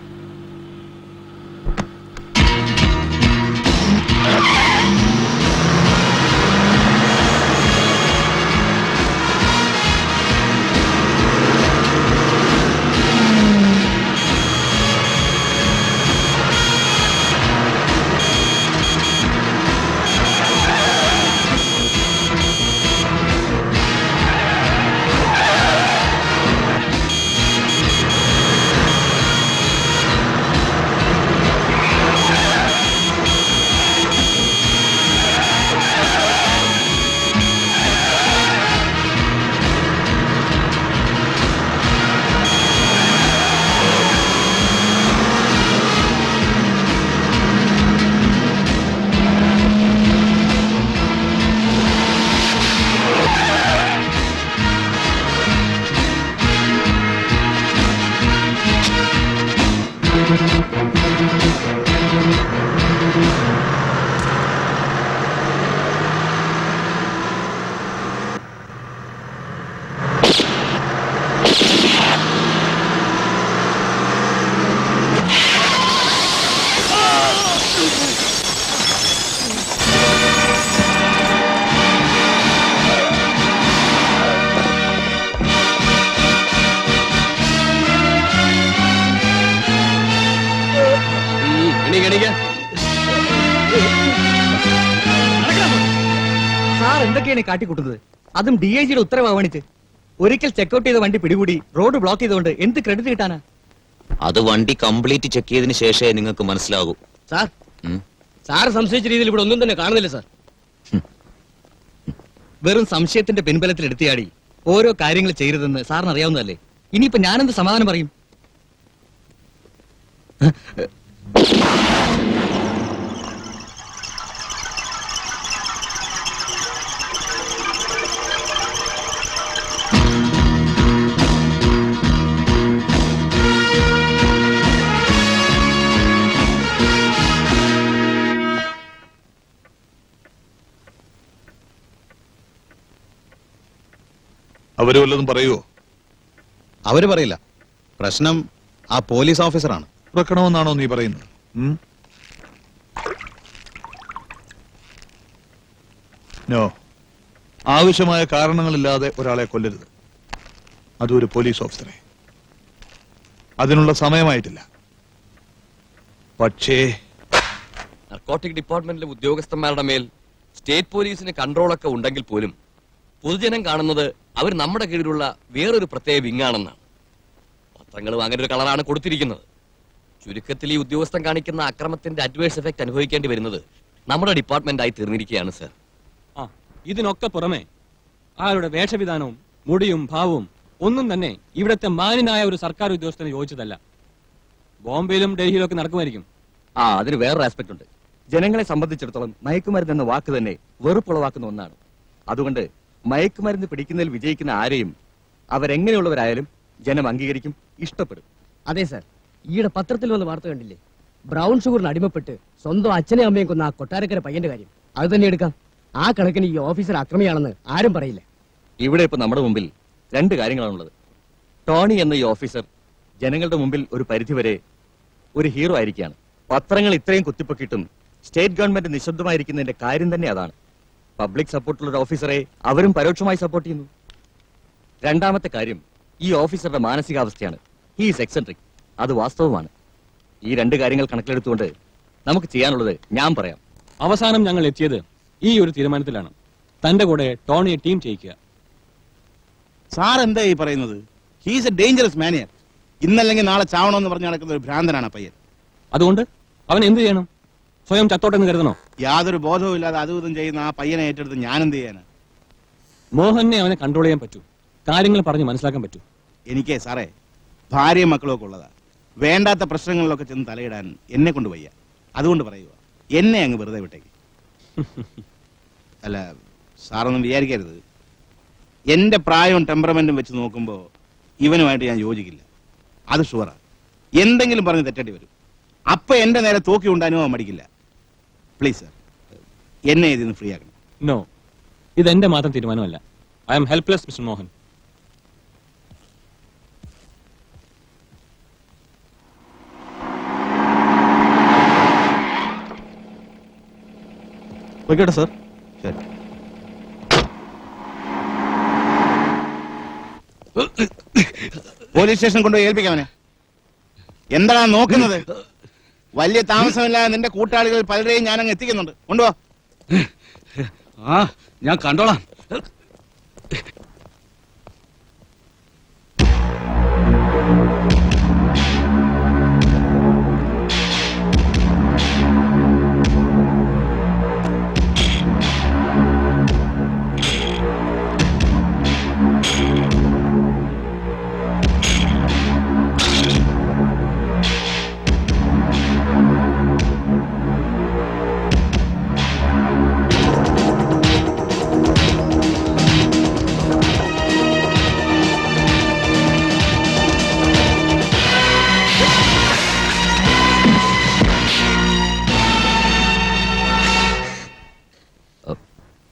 Sir എന്തൊക്കെയാണ് കാട്ടിക്കൂട്ടുന്നത്? അതും ഡിഐജിയുടെ ഉത്തരവാണിച്ച്. ഒരിക്കൽ ചെക്ക്ഔട്ട് ചെയ്ത വണ്ടി പിടികൂടി റോഡ് ബ്ലോക്ക് ചെയ്തുകൊണ്ട് എന്ത് ക്രെഡിറ്റ് കിട്ടാനാ? അത് വണ്ടി കംപ്ലീറ്റ് ചെക്ക് ചെയ്തതിന് ശേഷമേ നിങ്ങൾക്ക് മനസ്സിലാകൂ. സാർ, സാർ സംശയിച്ച രീതിയിൽ ഇവിടെ ഒന്നും തന്നെ കാണുന്നില്ല സാർ. വെറും സംശയത്തിന്റെ പിൻബലത്തിൽ എടുത്തിയാടി ഓരോ കാര്യങ്ങൾ ചെയ്യരുതെന്ന് സാറിന് അറിയാവുന്നതല്ലേ? ഇനിയിപ്പോ ഞാനെന്ത് സമാധാനം പറയും? അവര് വല്ലതും പറയുവോ? അവര് പറയില്ല. പ്രശ്നം ആ പോലീസ് ഓഫീസറാണ്. തുറക്കണമെന്നാണോ നീ പറയുന്നത്? നോ, ആവശ്യമായ കാരണങ്ങളില്ലാതെ ഒരാളെ കൊല്ലരുത്, അതും ഒരു പോലീസ് ഓഫീസറെ. അതിനുള്ള സമയമായിട്ടില്ല. പക്ഷേ നർക്കോട്ടിക് ഡിപ്പാർട്ട്മെന്റിലെ ഉദ്യോഗസ്ഥന്മാരുടെ മേൽ സ്റ്റേറ്റ് പോലീസിന് കൺട്രോളൊക്കെ ഉണ്ടെങ്കിൽ പോലും പൊതുജനം കാണുന്നത് അവർ നമ്മുടെ കീഴിലുള്ള വേറൊരു പ്രത്യേക വിങ്ങാണെന്നാണ്. പത്രങ്ങളും അങ്ങനെ ഒരു കളറാണ് കൊടുത്തിരിക്കുന്നത്. ചുരുക്കത്തിൽ ഈ ഉദ്യോഗസ്ഥൻ കാണിക്കുന്ന അക്രമത്തിന്റെ അഡ്വേഴ്സ് എഫക്ട് അനുഭവിക്കേണ്ടി വരുന്നത് നമ്മുടെ ഡിപ്പാർട്ട്മെന്റായി തീർന്നിരിക്കുകയാണ് സർ. ആ ഇതിനൊക്കെ പുറമെ ആരുടെ വേഷവിധാനവും മുടിയും ഭാവവും ഒന്നും തന്നെ ഇവിടുത്തെ മാന്യനായ ഒരു സർക്കാർ ഉദ്യോഗസ്ഥന് യോജിച്ചതല്ല. ബോംബെയിലും ഡൽഹിയിലും ഒക്കെ നടക്കുമായിരിക്കും. അതിന് വേറൊരു ആസ്പെക്ട് ഉണ്ട്. ജനങ്ങളെ സംബന്ധിച്ചിടത്തോളം മയക്കുമരുന്ന് എന്ന വാക്ക് തന്നെ വെറുപ്പുളവാക്കുന്ന ഒന്നാണ്. അതുകൊണ്ട് മയക്കുമരുന്ന് പിടിക്കുന്നതിൽ വിജയിക്കുന്ന ആരെയും അവരെങ്ങനെയുള്ളവരായാലും ജനം അംഗീകരിക്കും, ഇഷ്ടപ്പെടും. അതെ സർ, ഈയിടെ പത്രത്തിൽ വന്ന വാർത്ത കണ്ടില്ലേ? ബ്രൗൺ ഷുഗറിന് അടിമപ്പെട്ട് സ്വന്തം അച്ഛനെ അമ്മയും കൊന്ന ആ കൊട്ടാരക്കര പയ്യന്റെ കാര്യം. അത് തന്നെ എടുക്കാം. ആ കണക്കിന് ഈ ഓഫീസർ അക്രമിയാണെന്ന് ആരും പറയില്ല. ഇവിടെ ഇപ്പൊ നമ്മുടെ മുമ്പിൽ രണ്ട് കാര്യങ്ങളാണുള്ളത്. ടോണി എന്ന ഈ ഓഫീസർ ജനങ്ങളുടെ മുമ്പിൽ ഒരു പരിധിവരെ ഒരു ഹീറോ ആയിരിക്കുകയാണ്. പത്രങ്ങൾ ഇത്രയും കുത്തിപ്പൊക്കിയിട്ടും സ്റ്റേറ്റ് ഗവൺമെന്റ് നിശബ്ദമായിരിക്കുന്നതിന്റെ കാര്യം തന്നെ അതാണ്. പബ്ലിക് സപ്പോർട്ടുള്ള ഒരു ഓഫീസറെ അവരും പരോക്ഷമായി സപ്പോർട്ട് ചെയ്യുന്നു. രണ്ടാമത്തെ കാര്യം ഈ ഓഫീസറുടെ മാനസികാവസ്ഥയാണ്. ഹീസ് എക്സെൻട്രിക്, അത് വാസ്തവമാണ്. ഈ രണ്ട് കാര്യങ്ങൾ കണക്കിലെടുത്തുകൊണ്ട് നമുക്ക് ചെയ്യാനുള്ളത് ഞാൻ പറയാം. അവസാനം ഞങ്ങൾ എത്തിയത് ഈ ഒരു തീരുമാനത്തിലാണ്. തന്റെ കൂടെ ടോണിയെ ടീം ചെയ്യിക്കുക. സാർ എന്താ ഈ പറയുന്നത്? He's a dangerous maniac. ഇന്നല്ലെങ്കിൽ നാളെ ചാവണമെന്ന് പറഞ്ഞ് നടക്കുന്ന ഒരു ഭ്രാന്തനാണ് ആ പയ്യൻ. അതുകൊണ്ട് അവൻ എന്ത് ചെയ്യണം? സ്വയം ചത്തോട്ടെന്ന് കരുതണോ? യാതൊരു ബോധവും ഇല്ലാതെ അതും ഇതും ചെയ്യുന്ന ആ പയ്യനെ ഏറ്റെടുത്ത് ഞാൻ എന്ത് ചെയ്യാനാ? മോഹനെ അവനെ കൺട്രോൾ ചെയ്യാൻ പറ്റൂ, കാര്യങ്ങൾ പറഞ്ഞ് മനസ്സിലാക്കാൻ പറ്റൂ. എനിക്കേ സാറേ ഭാര്യയും മക്കളും ഒക്കെ ഉള്ളതാ. വേണ്ടാത്ത പ്രശ്നങ്ങളിലൊക്കെ ചെന്ന് തലയിടാൻ എന്നെ കൊണ്ട് വയ്യ. അതുകൊണ്ട് പറയുക, എന്നെ അങ്ങ് വെറുതെ വിട്ടേക്ക്. അല്ല സാറൊന്നും വിചാരിക്കരുത്, എന്റെ പ്രായവും ടെമ്പറമെന്റും വെച്ച് നോക്കുമ്പോൾ ഇവനുമായിട്ട് ഞാൻ യോജിക്കില്ല. അത് ഷുവറാ. എന്തെങ്കിലും പറഞ്ഞ് തെറ്റേണ്ടി വരും. അപ്പൊ എന്റെ നേരെ തോക്കി ഉണ്ടാനോ മടിക്കില്ല. പ്ലീസ് സാർ, എന്നെ ഇതിന്ന് ഫ്രീ ആക്കണം. നോ, ഇതെന്റെ മാത്രം തീരുമാനമല്ല. I am helpless mister Mohan. ഓക്കേട്ടെ സാർ. ശരി. പോലീസ് സ്റ്റേഷൻ കൊണ്ടുപോയി ഏൽപ്പിക്കാവനെ. എന്താണ് നോക്കുന്നത്? വലിയ താമസമില്ലാതെ നിന്റെ കൂട്ടാളികൾ പലരെയും ഞാൻ അങ്ങ് എത്തിക്കുന്നുണ്ട്. കൊണ്ടുപോ. ഞാൻ കണ്ടോളാം.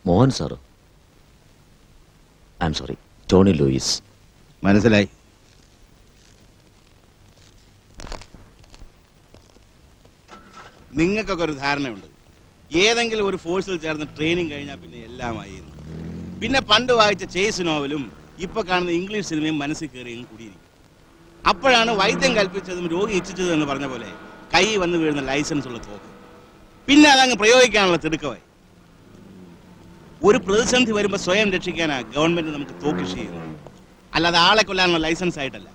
മോഹൻ സാറോ? I'm sorry, Tony Louis. മനസ്സിലായി. നിങ്ങൾക്കൊക്കെ ഒരു ധാരണയുണ്ട്, ഏതെങ്കിലും ഒരു ഫോഴ്സിൽ ചേർന്ന് ട്രെയിനിങ് കഴിഞ്ഞാൽ പിന്നെ എല്ലാമായി. പിന്നെ പണ്ട് വായിച്ച ചേസ് നോവലും ഇപ്പൊ കാണുന്ന ഇംഗ്ലീഷ് സിനിമയും മനസ്സിൽ കയറിയും കൂടിയിരിക്കും. അപ്പോഴാണ് വൈദ്യം കൽപ്പിച്ചതും രോഗി ഇച്ഛിച്ചതും എന്ന് പറഞ്ഞ പോലെ കൈ വന്ന് വീഴുന്ന ലൈസൻസ് ഉള്ള തോക്ക്. പിന്നെ അതങ്ങ് പ്രയോഗിക്കാനുള്ള തിടുക്കമായി. ഒരു പ്രതിസന്ധി വരുമ്പോൾ സ്വയം രക്ഷിക്കാനാ ഗവൺമെന്റ് നമുക്ക് തോക്ക് ഇഷ്യൂ ചെയ്യുന്നത്, അല്ലാതെ ആളെ കൊല്ലാനുള്ള ലൈസൻസ് ആയിട്ടല്ല.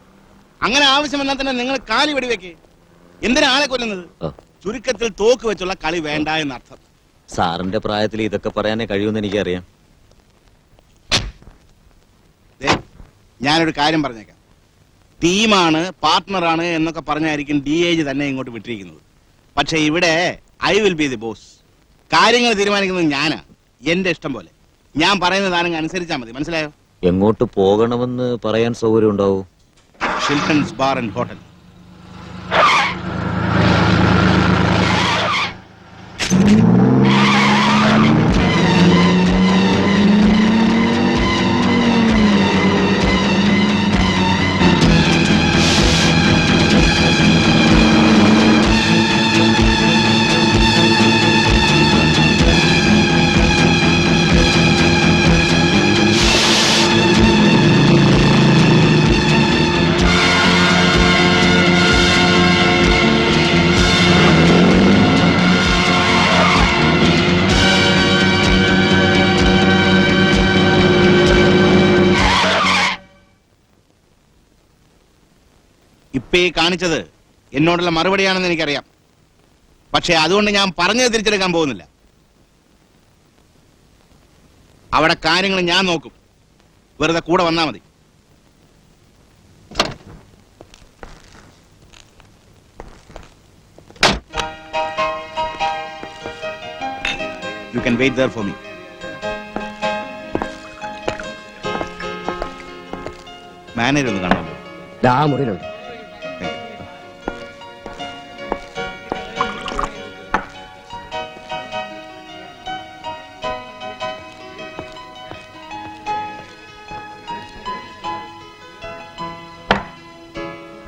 അങ്ങനെ ആവശ്യമെന്നാൽ തന്നെ നിങ്ങൾ കാലി വെടിവെക്കേ. എന്തിനാ ആളെ കൊല്ലുന്നത്? ചുരുക്കത്തിൽ തോക്ക് വെച്ചുള്ള കളി വേണ്ട എന്നർത്ഥം. സാറിന്റെ പ്രായത്തിൽ ഇതൊക്കെ പറയാനേ കഴിയുമെന്ന് എനിക്കറിയാം. ഞാനൊരു കാര്യം പറഞ്ഞേക്കാം. ടീമാണ്, പാർട്ട്ണറാണ് എന്നൊക്കെ പറഞ്ഞായിരിക്കും DIG തന്നെ ഇങ്ങോട്ട് വിട്ടിരിക്കുന്നത്. പക്ഷെ ഇവിടെ I will be the boss. കാര്യങ്ങൾ തീരുമാനിക്കുന്നത് ഞാനാ, എന്റെ ഇഷ്ടം പോലെ. ഞാൻ പറയുന്നത് ആണെങ്കിൽ അനുസരിച്ചാൽ മതി. മനസ്സിലായോ? എങ്ങോട്ട് പോകണമെന്ന് പറയാൻ സൗകര്യം ഉണ്ടാവൂ? ഷിൽട്ടൺസ് ബാർ ആൻഡ് ഹോട്ടൽ. ഇപ്പൊ ഈ കാണിച്ചത് എന്നോടുള്ള മറുപടിയാണെന്ന് എനിക്കറിയാം. പക്ഷെ അതുകൊണ്ട് ഞാൻ പറഞ്ഞത് തിരിച്ചെടുക്കാൻ പോകുന്നില്ല. അവിടെ കാര്യങ്ങൾ ഞാൻ നോക്കും. വെറുതെ കൂടെ വന്നാ മതി. You can wait there for me. Manager ഒന്ന് കാണാമല്ലോ. ആ മുറിയിലുണ്ട്.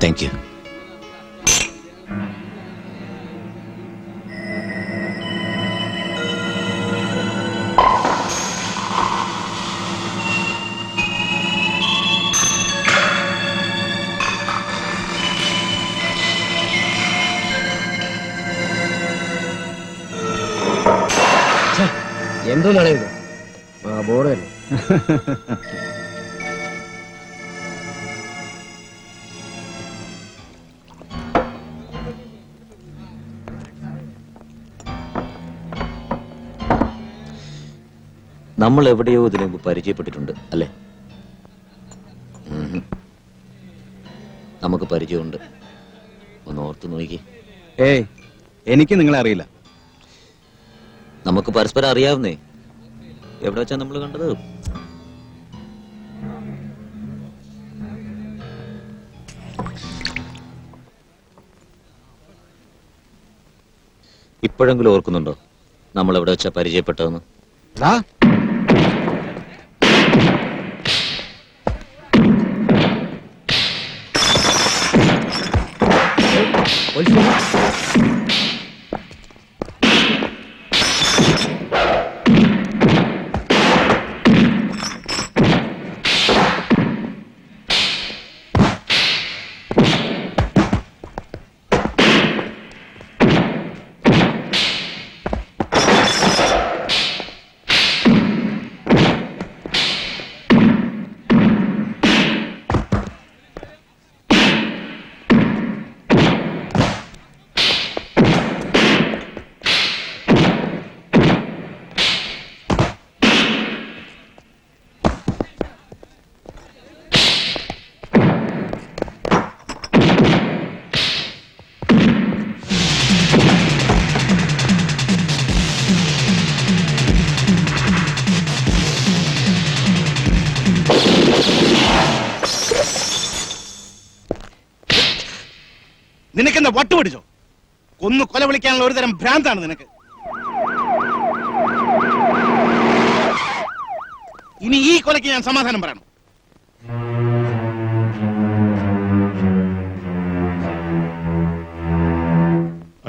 Thank you. എന്തോന്നാണ് ഇത്? ആ ബോർഡ് തന്നെ. നമ്മൾ എവിടെയോ ഇതിനു മുമ്പ് പരിചയപ്പെട്ടിട്ടുണ്ട് അല്ലേ? നമുക്ക് പരിചയമുണ്ട്. ഒന്ന് ഓർത്തു നോക്കി. ഏയ്, എനിക്ക് നിങ്ങളെ അറിയില്ല. നമുക്ക് പരസ്പരം അറിയാവുന്നേ. എവിടെ വെച്ചാ നമ്മൾ കണ്ടത്? ഇപ്പോഴെങ്കിലും ഓർക്കുന്നുണ്ടോ നമ്മൾ എവിടെ വെച്ചാ പരിചയപ്പെട്ടതെന്ന്? നിനക്കെന്താ വട്ടുപിടിച്ചോ? കൊന്നു കൊല വിളിക്കാനുള്ള ഒരു തരം ഭ്രാന്താണ് നിനക്ക്. ഇനി ഈ കൊലയ്ക്ക് ഞാൻ സമാധാനം പറയണം.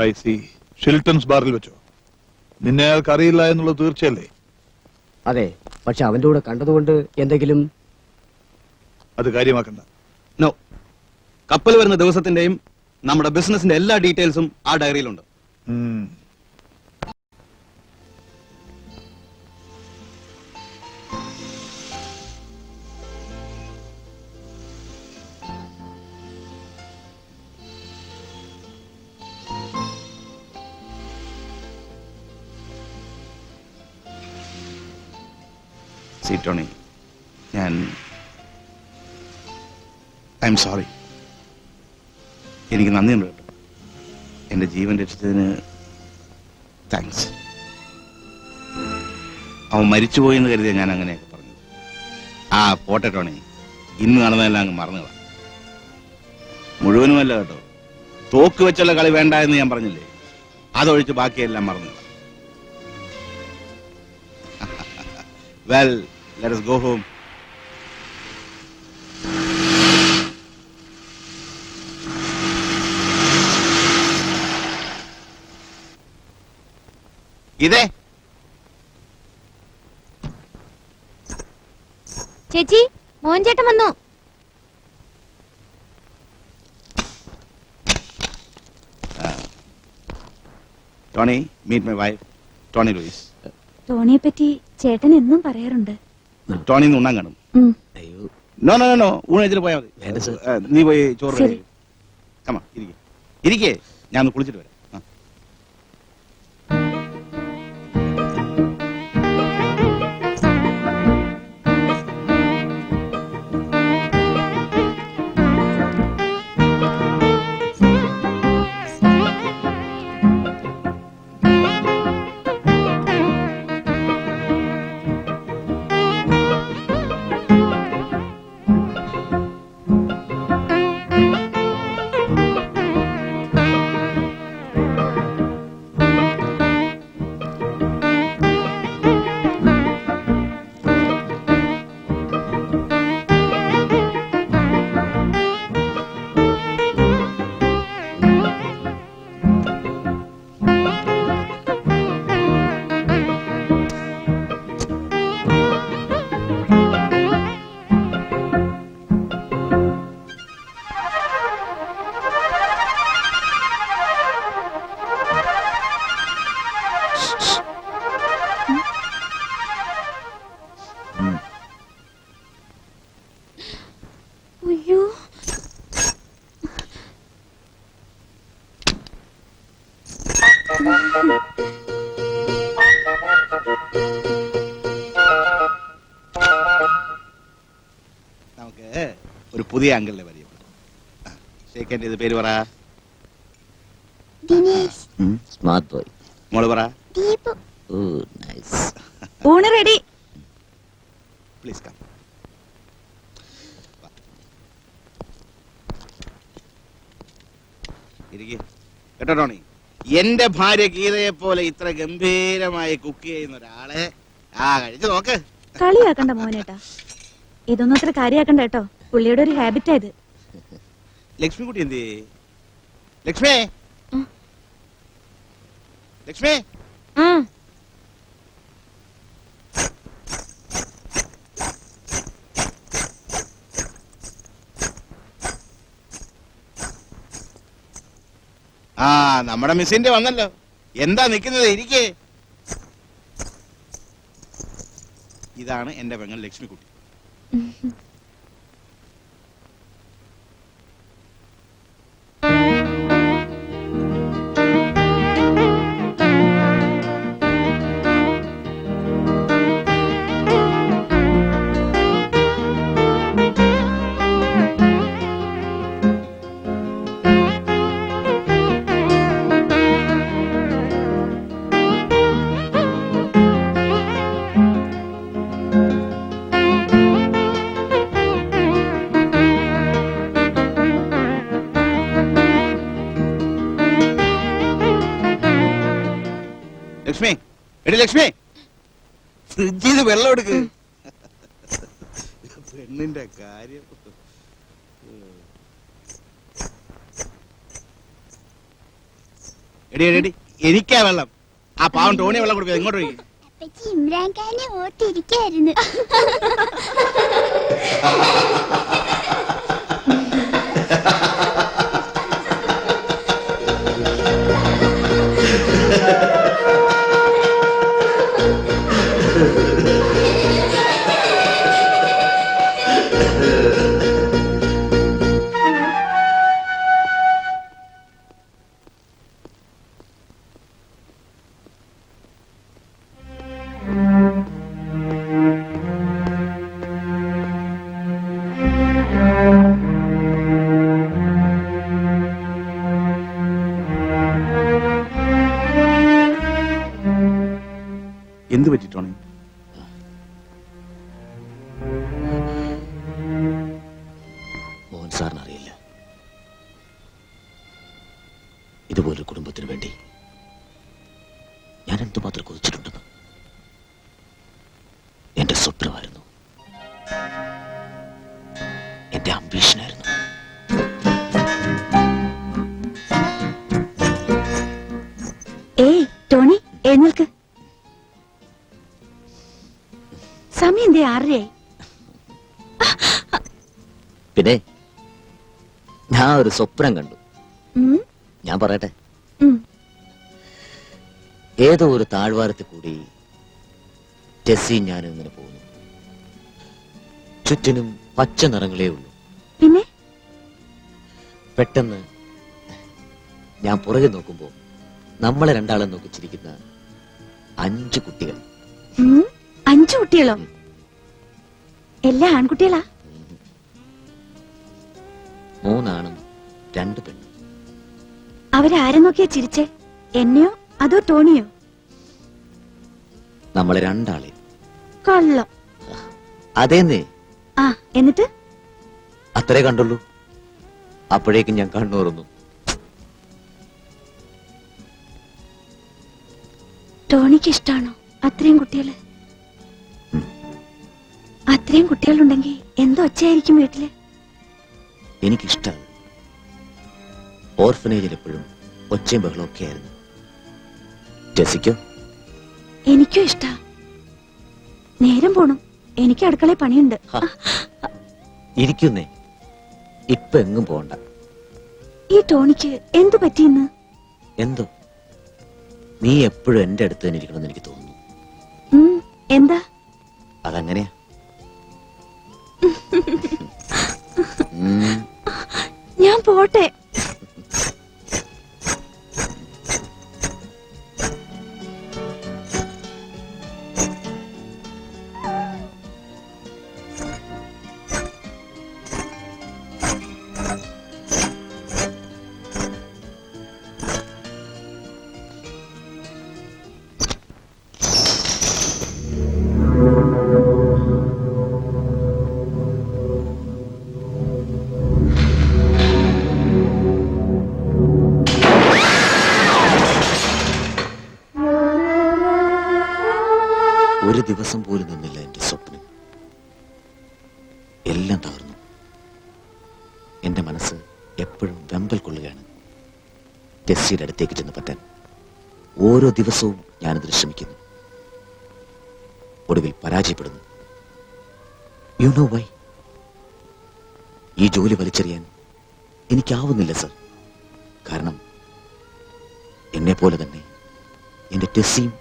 I C. ഷിൽട്ടൺസ് ബാറിൽ വെച്ചോ? നിന്നെ അയാൾക്ക് അറിയില്ല എന്നുള്ളത് തീർച്ചയല്ലേ? അതെ, പക്ഷെ അവന്റെ കൂടെ കണ്ടതുകൊണ്ട് എന്തെങ്കിലും അത് കാര്യമാക്കണ്ട. നോ, കപ്പൽ വരുന്ന ദിവസത്തിന്റെയും നമ്മുടെ ബിസിനസിന്റെ എല്ലാ ഡീറ്റെയിൽസും ആ ഡയറിയിലുണ്ട്. Tony, I'm sorry. എനിക്ക് നന്ദിയുണ്ട് കേട്ടോ. എന്റെ ജീവൻ രക്ഷിച്ചതിന് താങ്ക്സ്. അവൻ മരിച്ചുപോയി എന്ന് കരുതിയ ഞാൻ അങ്ങനെയൊക്കെ പറഞ്ഞു. ആ പോട്ടെ ടോണി, ഇന്ന് നടന്നതെല്ലാം അങ്ങ് മറന്നുകളാം. മുഴുവനുമല്ല കേട്ടോ, തോക്ക് വെച്ചുള്ള കളി വേണ്ട എന്ന് ഞാൻ പറഞ്ഞില്ലേ, അതൊഴിച്ച് ബാക്കിയെല്ലാം മറന്നുകളാം. Well, let us go home. ഇതേ ചേച്ചി, മോഹൻചേട്ടൻ വന്നു. Tony, meet my wife Tony Louis. ടോണിയെ പറ്റി ചേട്ടൻ എന്നും പറയാറുണ്ട്. ടോണി ഇന്ന് ഉണ്ണാൻ കാണും. അയ്യോ, നോ നോ നോ, ഊണ് വെച്ചിട്ട് പോയാൽ വേണ്ട മതി. സർ. നീ പോയി ചോറ് ശരി. കഴിക്ക്. കമാ ഇരിക്കേ ഇരിക്കേ ഞാൻ ഒന്ന് കുളിച്ചിട്ട് വരാം ആ. അയ്യോ നമുക്ക് ഒരു പുതിയ അങ്കിളിനെ പരിചയപ്പെടും ഷേഖന്റെ ഇത് പേര് പറ ദിനേശ്, സ്മാർട്ട് ബോയ്. മോള് പറ ദീപു. ഓ നൈസ്. ഊണ് റെഡി. പ്ലീസ് കം ഇരിക്കെ കേട്ടോ ടോണി എന്റെ ഭാര്യ ഗീതയെ പോലെ ഇത്ര ഗംഭീരമായി കുക്ക് ചെയ്യുന്ന ഒരാളെ കഴിച്ചു നോക്ക് കളിയാക്കണ്ട മോനേട്ടാ, ഇതൊന്നും അത്ര കാര്യാക്കണ്ട കേട്ടോ. പുള്ളിയുടെ ഒരു ഹാബിറ്റാ ഇത്. ലക്ഷ്മിക്കുട്ടി എന്ത് ലക്ഷ്മി ലക്ഷ്മി ആ നമ്മുടെ മിസ്സിന്റെ വന്നല്ലോ. എന്താ നിൽക്കുന്നത്? ഇരിക്കേ. ഇതാണ് എന്റെ പെങ്ങൾ ലക്ഷ്മിക്കുട്ടി. ലക്ഷ്മി, എടി ലക്ഷ്മി, ഫ്രിഡ്ജിൽ നിന്ന് വെള്ളം എടുക്ക്. പെണ്ണിന്റെ കാര്യം. എടി എടി എടി, എനിക്കാ വെള്ളം. ആ പാവം ടോണി വെള്ളം കൊടുക്കുക. ഇങ്ങോട്ട് ഒഴുകി. അപ്പച്ചി ഇമ്രാൻഖാനെ ഓർത്തിരിക്കായിരുന്നു. എന്ത് പറ്റിട്ടോണി? മോഹൻ സാറിന് അറിയില്ല ഇതുപോലൊരു കുടുംബത്തിന് വേണ്ടി ഞാൻ എന്തുമാത്രം കൊതിച്ചിട്ടുണ്ടെന്ന്. എന്റെ സ്വപ്നമായിരുന്നു, എന്റെ അംബീഷനായിരുന്നു. ഏയ് ടോണി, എഴുന്നേൽക്ക്. സമയം എന്തേ 6:30 പിന്നെ ഞാൻ ഒരു സ്വപ്നം കണ്ടു. ഉം, ഞാൻ പറയട്ടെ. ഉം. ഏതോ ഒരു താഴ്വാരത്തിൽ കൂടി ടെസ്സിയും ഞാനും ഇങ്ങനെ പോകുന്നു. ചുറ്റിനും പച്ച നിറങ്ങളേ ഉള്ളൂ. പിന്നെ പെട്ടെന്ന് ഞാൻ പുറകെ നോക്കുമ്പോ നമ്മളെ രണ്ടാളെ നോക്കിച്ചിരിക്കുന്ന 5 കുട്ടികൾ. 5 കുട്ടികളോ? എല്ലാ ആൺകുട്ടികളാ? 3 ആണും 2 പെണ്ണും. അവരാരെ നോക്കിയാ ചിരിച്ചേ? എന്നെയോ അതോ ടോണിയോ? നമ്മളെ രണ്ടാളെ. കൊള്ളാം. അതേന്നേ, ആ എന്നിട്ട്? അത്രേ കണ്ടുള്ളൂ. അപ്പോഴേക്കും ഞാൻ കണ്ണൂർന്നു. ടോണിക്ക് ഇഷ്ടാണോ അത്രയും കുട്ടികള്? അത്രയും കുട്ടികളുണ്ടെങ്കിൽ എന്തോ ഒച്ചയായിരിക്കും വീട്ടില്. എനിക്കിഷ്ടാണ്. ഓർഫനേജിൽ എപ്പോഴും ഒച്ചയും ബഹളമൊക്കെ ആയിരുന്നു. ജെസിക്കോ? എനിക്കും ഇഷ്ടാ. നേരം പോണു, എനിക്ക് അടുക്കളയിൽ പണിയുണ്ട്. ഇരിക്കുന്നേ, ഇപ്പൊ എങ്ങും പോണ്ട. ഈ ടോണിക്ക് എന്തു പറ്റിയെന്ന്? എന്തോ നീ എപ്പോഴും എന്റെ അടുത്ത് തന്നെ ഇരിക്കണമെന്ന് എനിക്ക് തോന്നുന്നു. എന്താ? അതങ്ങനെയാ. ഞാൻ പോട്ടെ. ഒരു ദിവസം പോലും നിന്നില്ല എന്റെ സ്വപ്നം. എല്ലാം തകർന്നു. എന്റെ മനസ്സ് എപ്പോഴും വെമ്പൽ കൊള്ളുകയാണ്. ടെസ്സിയുടെ അടുത്തേക്ക് ചെന്ന് പറ്റാൻ ഓരോ ദിവസവും ഞാനതിന് ശ്രമിക്കുന്നു. ഒടുവിൽ പരാജയപ്പെടുന്നു. You know why? ഈ ജോലി വലിച്ചെറിയാൻ എനിക്കാവുന്നില്ല സർ. കാരണം എന്നെ പോലെ തന്നെ എന്റെ ടെസ്സിയും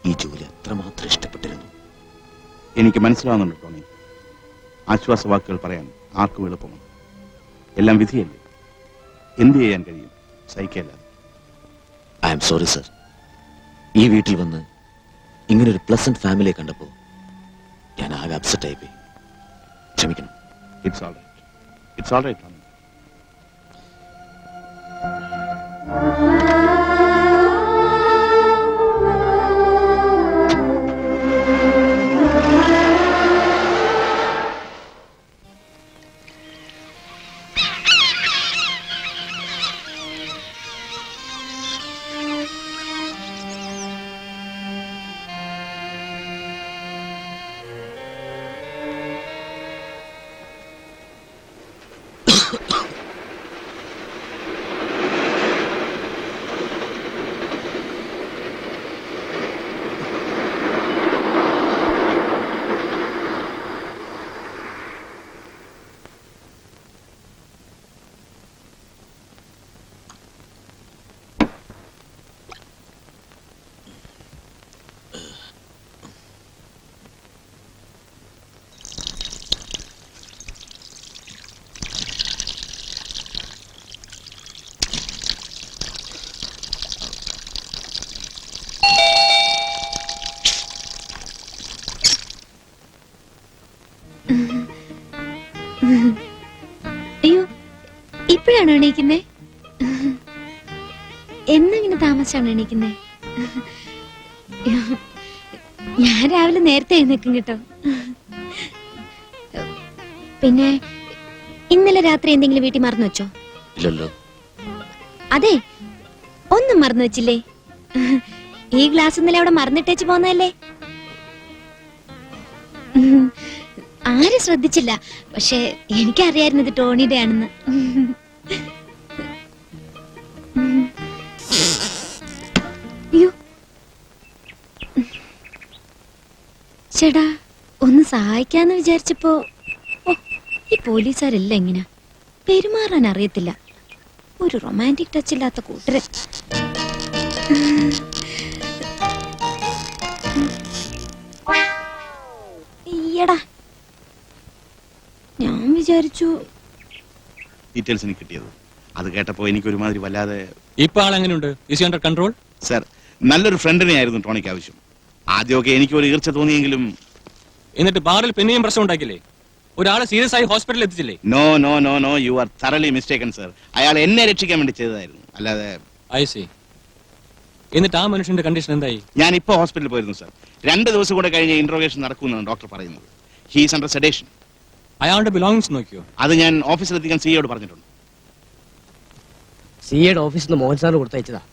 ഈ ജോലി അത്രമാത്രം ഇഷ്ടപ്പെട്ടിരുന്നു. എനിക്ക് മനസ്സിലാവുന്നുണ്ട് ടോണി. ആശ്വാസവാക്കുകൾ പറയാൻ ആർക്കും എളുപ്പമാണ്. എല്ലാം വിധിയല്ലേ, എന്ത് ചെയ്യാൻ കഴിയും? സഹിക്കല്ല. I am sorry sir. ഈ വീട്ടിൽ വന്ന് ഇങ്ങനൊരു പ്ലസന്റ് ഫാമിലിയെ കണ്ടപ്പോ ഞാൻ ആകെ അപ്സെറ്റ് ആയിപ്പോയി. ക്ഷമിക്കണം. It's all right. It's all right Tony. അയ്യോ, ഇപ്പോഴാണോ എണീക്കുന്നേ? എന്നിങ്ങനെ താമസിച്ചാണോ എണീക്കുന്നേ? ഞാൻ രാവിലെ നേരത്തെ എഴുന്നേക്കും കേട്ടോ. പിന്നെ ഇന്നലെ രാത്രി എന്തെങ്കിലും വീട്ടിൽ മറന്നു വെച്ചോ? ഇല്ലല്ലോ. അതെ, ഒന്നും മറന്നു വെച്ചില്ലേ? ഈ ഗ്ലാസ് ഇന്നലെ അവിടെ മറന്നിട്ടേച്ച് പോന്നല്ലേ? ആരും ശ്രദ്ധിച്ചില്ല. പക്ഷെ എനിക്കറിയായിരുന്നു ഇത് ടോണിയുടെ ആണെന്ന്. അയ്യോ ചേടാ, ഒന്ന് സഹായിക്കാന്ന് വിചാരിച്ചപ്പോ ഈ പോലീസുകാരെല്ലാം എങ്ങനെയാ പെരുമാറാൻ അറിയത്തില്ല. ഒരു റൊമാൻറ്റിക് ടച്ച് ഇല്ലാത്ത കൂട്ടര്. ഈയടാ, ഞാൻ വിചാരിച്ചു. ഡീറ്റെയിൽസ് എനിക്ക് കിട്ടിയത് അത് കേട്ടപ്പോ എനിക്കൊരുമാതിരി വല്ലാതെ. ഇപ്പൊ ആളെങ്ങനെയുണ്ട്? Is under control? സർ, നല്ലൊരു ഫ്രണ്ടിനെ ആയിരുന്നു ടോണിക്ക് ആവശ്യം. ആദ്യമൊക്കെ എനിക്കൊരു ഈർച്ച തോന്നിയെങ്കിലും. എന്നിട്ട് ബാറിൽ പിന്നെയും പ്രശ്നം ഉണ്ടാക്കില്ലേ? ഒരാളെ സീരിയസ് ആയി ഹോസ്പിറ്റലിൽ എത്തിച്ചില്ലേ? No no no no, you are thoroughly mistaken sir. അയാൾ എന്നെ രക്ഷിക്കാൻ വേണ്ടി ചെയ്തതായിരുന്നു, അല്ലാതെ. I see. എന്നിട്ട് ആ മനുഷ്യന്റെ കണ്ടീഷൻ എന്തായി? ഞാൻ ഇപ്പൊ ഹോസ്പിറ്റലിൽ പോയിരുന്നു സർ. 2 ദിവസം കൂടെ കഴിഞ്ഞ് ഇന്റർവേഷൻ നടക്കുമെന്നാണ് ഡോക്ടർ പറയുന്നത്. He's under sedation. അയാളുടെ ബിലോങ്ങിങ്സ് നോക്കിയോ? അത് ഞാൻ ഓഫീസിലെത്തിക്കാൻ സിയോട് പറഞ്ഞിട്ടുണ്ട്. സിയുടെ ഓഫീസിൽ നിന്ന് മോഹൻ സാറിന് കൊടുത്തയച്ചതാ.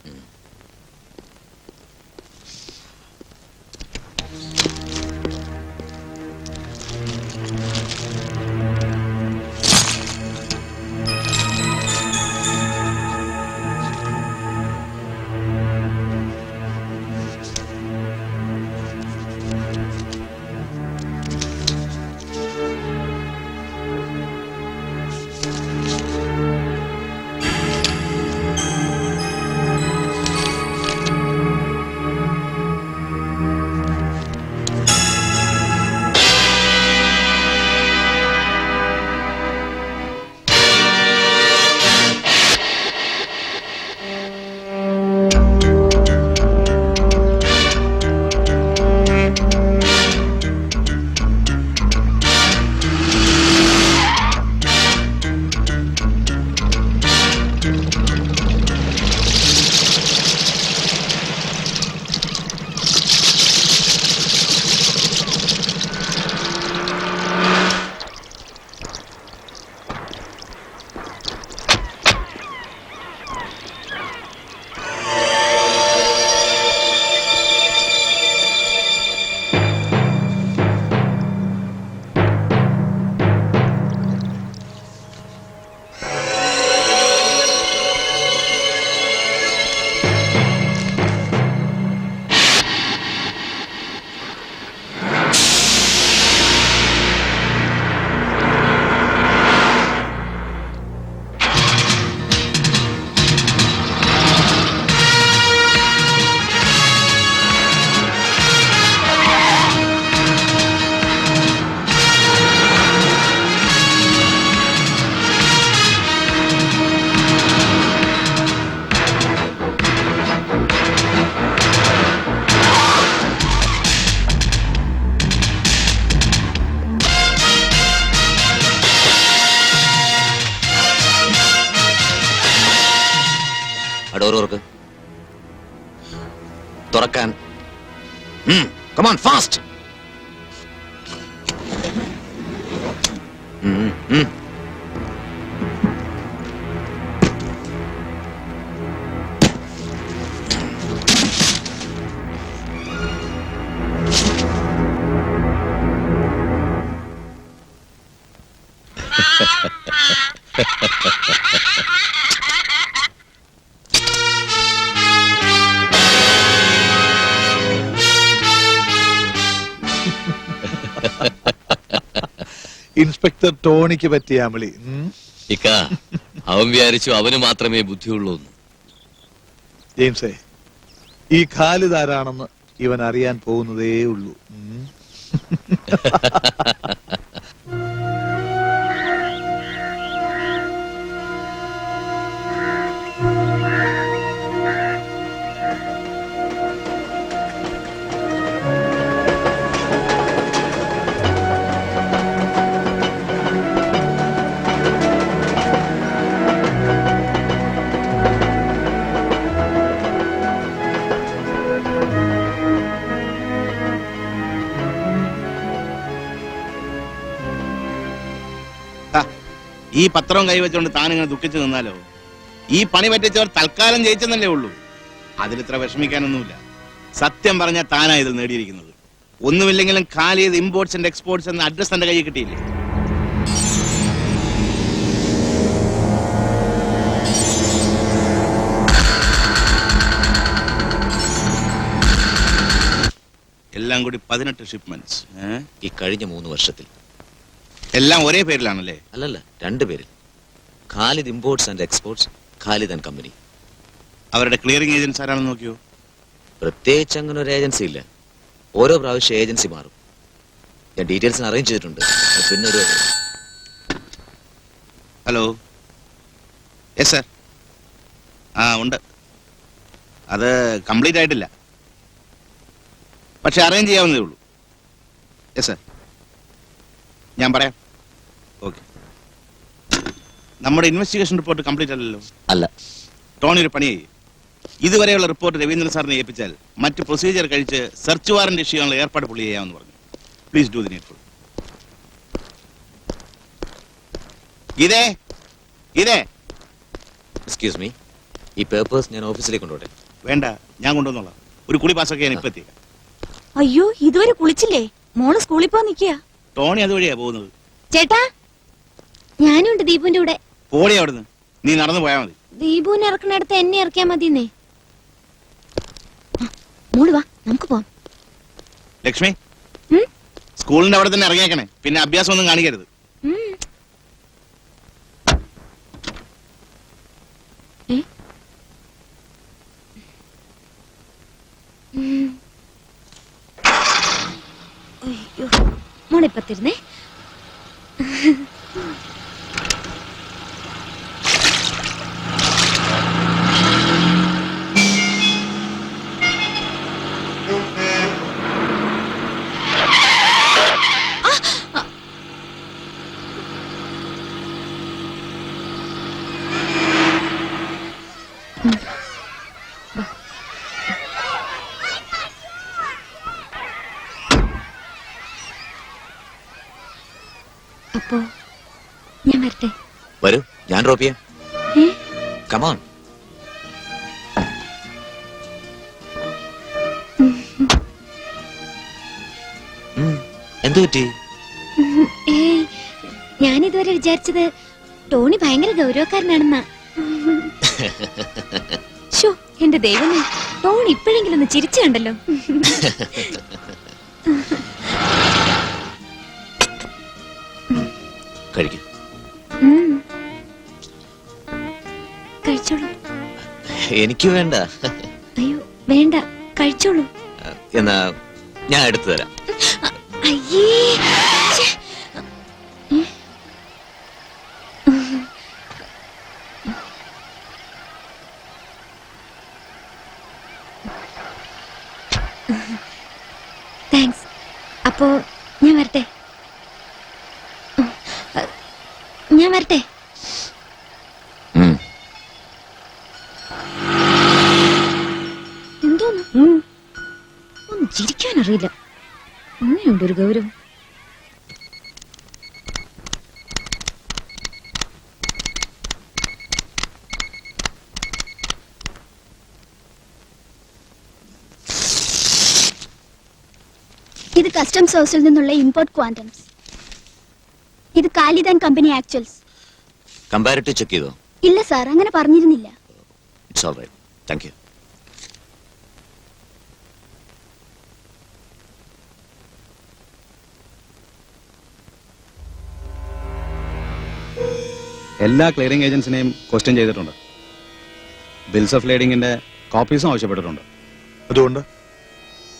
ഡോർക്ക് തുറക്കാൻ. Come on fast. ഇൻസ്പെക്ടർ ടോണിക്ക് പറ്റിയ അമളി. ഇക്ക, അവൻ വിചാരിച്ചു അവന് മാത്രമേ ബുദ്ധിയുള്ളൂ. ജെയിംസേ, ഈ ഖാലിദ് ആരാണെന്ന് ഇവൻ അറിയാൻ പോകുന്നതേ ഉള്ളൂ. ഈ പത്രവും കൈവച്ചുകൊണ്ട് താനിങ്ങനെ ദുഃഖിച്ചു നിന്നാലോ? ഈ പണി പറ്റിച്ചവർ തൽക്കാലം ജയിച്ചെന്നല്ലേ ഉള്ളൂ. അതിലിത്ര വിഷമിക്കാനൊന്നുമില്ല. സത്യം പറഞ്ഞാൽ താനാ ഇതിൽ നേടിയിരിക്കുന്നത്. ഒന്നുമില്ലെങ്കിലും ഖാലിദ് ഇമ്പോർട്ട്സ് ആൻഡ് എക്സ്പോർട്സ് എന്ന അഡ്രസ് തന്റെ കയ്യിൽ കിട്ടിയില്ലേ? എല്ലാം കൂടി 18 ഷിപ്മെന്റ്സ്. ഈ കഴിഞ്ഞ 3 വർഷത്തിൽ എല്ലാം ഒരേ പേരിലാണല്ലേ? അല്ലല്ല, 2 പേരിൽ. Khalid imports and exports, Khalid and company. അവരുടെ ക്ലിയറിംഗ് ഏജൻസ് ആരാണെന്ന് നോക്കിയോ? പ്രത്യേകിച്ച് അങ്ങനെ ഒരു ഏജൻസി ഇല്ല. ഓരോ പ്രാവശ്യം ഏജൻസി മാറും. ഞാൻ ഡീറ്റെയിൽസിന് അറേഞ്ച് ചെയ്തിട്ടുണ്ട്. പിന്നെ ഒരു ഹലോ. Yes sir. ആ ഉണ്ട്, അത് കംപ്ലീറ്റ് ആയിട്ടില്ല, പക്ഷെ അറേഞ്ച് ചെയ്യാവുന്നതേ ഉള്ളൂ. യെസ് സർ, ഞാൻ പറയാം. ഓക്കെ. നമ്മുടെ ഇൻവെസ്റ്റിഗേഷൻ റിപ്പോർട്ട് കംപ്ലീറ്റ് അല്ലല്ലോ? അല്ല. ടോണി ഒരു പണിയായി, ഇതുവരെയുള്ള റിപ്പോർട്ട് രവീന്ദ്രൻ സാറിനെ ഏൽപ്പിച്ചാൽ മറ്റ് പ്രൊസീജിയർ കഴിച്ച് സെർച്ച് വാറന്റ് ഇഷ്യൂ ചെയ്യാനുള്ള ഏർപ്പാട് പുള്ളി ചെയ്യാമെന്ന് പറഞ്ഞു. Please do the needful. ഇതേ എക്സ്ക്യൂസ് മീ, ഈ പേപ്പേഴ്സ് ഞാൻ ഓഫീസിലേക്ക് കൊണ്ടുപോട്ടെ? വേണ്ട, ഞാൻ കൊണ്ടുവന്നോളാം. ഒരു കുളി പാസ്സൊക്കെ ഞാൻ ഇപ്പൊ എത്തിക്കാം. അയ്യോ ഇതുവരെ കുളിച്ചില്ലേ? മോള് സ്കൂളിൽ പോ നിക്കുക. ടോണി അതുവഴിയാ പോകുന്നത്. ചേട്ടാ, ഞാനും ഉണ്ട് ദീപുവിന്റെ കൂടെ. പോടി അവിടുന്ന്, നീ നടന്നു പോയാ മതി. ദീപുവിനെ ഇറക്കണടുത്ത് എന്നെ ഇറക്കിയാ മതിന്നേ. മോള് വാ, നമുക്ക് പോവാം. ലക്ഷ്മി, ഉം? സ്കൂളിന്റെ അവിടെ തന്നെ ഇറങ്ങിയേക്കണേ, പിന്നെ അഭ്യാസം ഒന്നും കാണിക്കരുത്. ഉം. ഏ? ഉം. അയ്യോ, മോളിപ്പത്തിരുന്നേ. അപ്പോ ഞാൻ വരട്ടെ? വരൂ, ഞാൻ ഡ്രോപ്പ് ചെയ്യാം. കമോൺ. എന്തു പറ്റി? ഏയ്, ഞാനിതുവരെ വിചാരിച്ചത് ടോണി ഭയങ്കര ഗൗരവക്കാരനാണെന്നാ. ശോ, എന്റെ ദൈവമേ, ടോണി ഇപ്പോഴെങ്കിലും ഒന്ന് ചിരിച്ചു കണ്ടല്ലോ. കഴിക്കും. കഴിച്ചോളൂ. എനിക്ക് വേണ്ട. അയ്യോ വേണ്ട, കഴിച്ചോളൂ. എന്നാ ഞാൻ എടുത്തു തരാം. അയ്യേ, ഛെ. താങ്ക്സ്. അപ്പോ ഞാൻ വരട്ടെ? ഞാൻ വരട്ടെ? എന്തോന്ന് ഒന്നും ചിരിക്കാനറിയില്ല. അങ്ങനെയുണ്ട് ഒരു ഗൗരവം. ഇത് കസ്റ്റംസ് ഹൗസിൽ നിന്നുള്ള ഇമ്പോർട്ട് ക്വാണ്ടംസ്. ഇത് Khalidan company actuals. Comparative check ചെയ്തോ? ഇല്ല സാർ, അങ്ങനെ പറഞ്ഞിരുന്നില്ല. It's all right, thank you. എല്ലാ ക്ലിയറിംഗ് ഏജൻസിനെയും ക്വസ്റ്റ്യൻ ചെയ്തിട്ടുണ്ട്. ബിൽസ് ഓഫ് ലേഡിങ്ങിന്റെ കോപ്പീസും ആവശ്യപ്പെട്ടിട്ടുണ്ട്. അതുകൊണ്ട്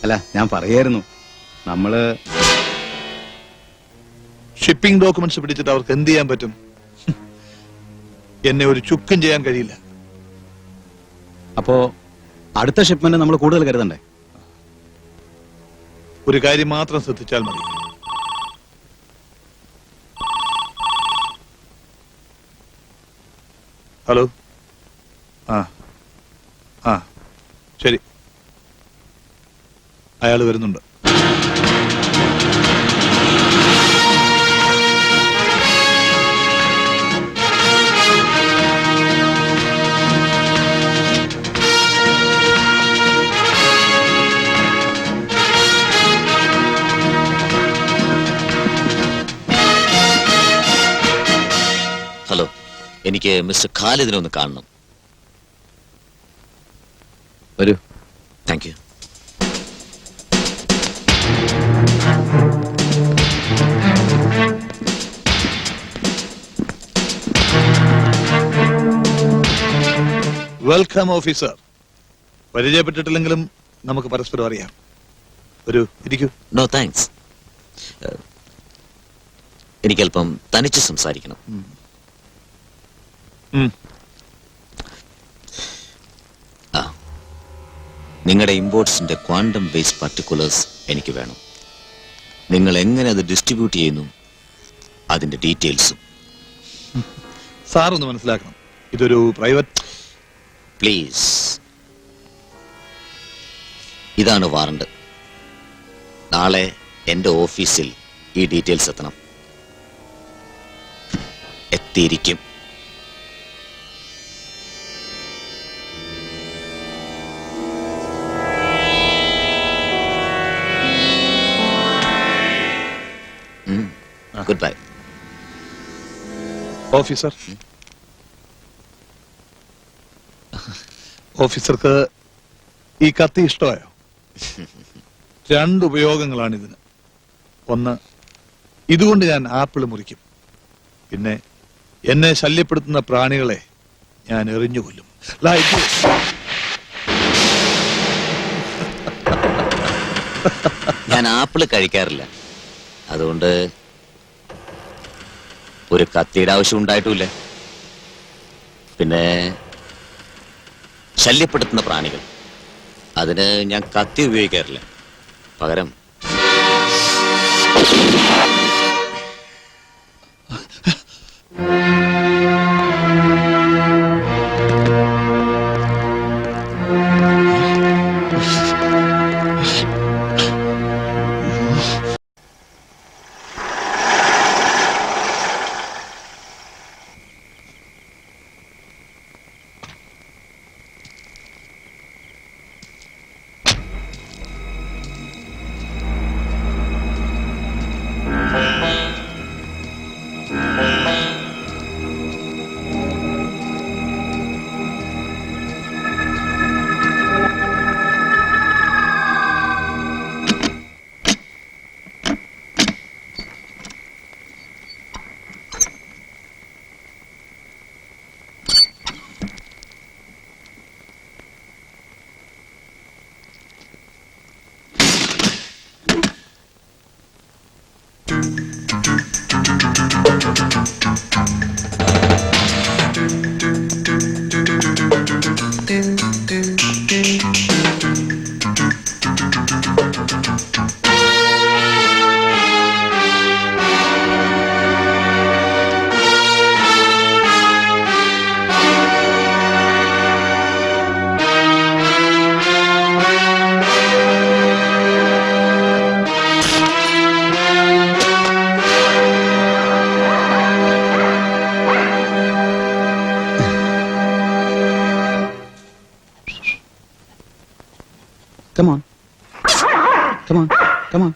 അല്ല, ഞാൻ പറയായിരുന്നു, നമ്മള് ഷിപ്പിംഗ് ഡോക്യുമെന്റ്സ് പിടിച്ചിട്ട് അവർക്ക് എന്ത് ചെയ്യാൻ പറ്റും? എന്നെ ഒരു ചുക്കും ചെയ്യാൻ കഴിയില്ല. അപ്പോ അടുത്ത ഷിപ്മെന്റ് നമ്മൾ കൂടുതൽ കരുതണ്ടേ? ഒരു കാര്യം മാത്രം ശ്രദ്ധിച്ചാൽ മതി. ഹലോ. ആ ശരി, അയാൾ വരുന്നുണ്ട്. ഹലോ, എനിക്ക് മിസ്റ്റർ ഖാലിദിനെ ഒന്ന് കാണണം. വരൂ. Thank you. Welcome officer. പരിചയപ്പെട്ടിട്ടില്ലെങ്കിലും നമുക്ക് പരസ്പരം അറിയാം. ഒരു ഇരിക്കൂ. No thanks. എനിക്കല്പം തനിച്ച് സംസാരിക്കണം. നിങ്ങളുടെ ഇമ്പോർട്ട്സിന്റെ ക്വാണ്ടം ബേസ് പർട്ടിക്കുലേഴ്സ് എനിക്ക് വേണം. നിങ്ങൾ എങ്ങനെ അത് ഡിസ്ട്രിബ്യൂട്ട് ചെയ്യുന്നു അതിന്റെ ഡീറ്റെയിൽസും. സാർ ഒന്ന് മനസ്സിലാക്കണം, ഇതൊരു പ്രൈവറ്റ്. പ്ലീസ്, ഇതാണ് വാറണ്ട്. നാളെ എന്റെ ഓഫീസിൽ ഈ ഡീറ്റെയിൽസ് എത്തണം. എത്തിയിരിക്കും. Good bye. ഓഫീസർ, ഓഫീസർക്ക് ഈ കത്തി ഇഷ്ടമായോ? രണ്ട് ഉപയോഗങ്ങളാണ് ഇതിന്. ഒന്ന്, ഇതുകൊണ്ട് ഞാൻ ആപ്പിൾ മുറിക്കും. പിന്നെ എന്നെ ശല്യപ്പെടുത്തുന്ന പ്രാണികളെ ഞാൻ എറിഞ്ഞു കൊല്ലും. Like this. ഞാൻ ആപ്പിള് കഴിക്കാറില്ല, അതുകൊണ്ട് ഒരു കത്തിയുടെ ആവശ്യം ഉണ്ടായിട്ടുമില്ല. പിന്നെ ശല്യപ്പെടുത്തുന്ന പ്രാണികൾ, അതിന് ഞാൻ കത്തി ഉപയോഗിക്കാറില്ല. പകരം Come on. Come on. Come on.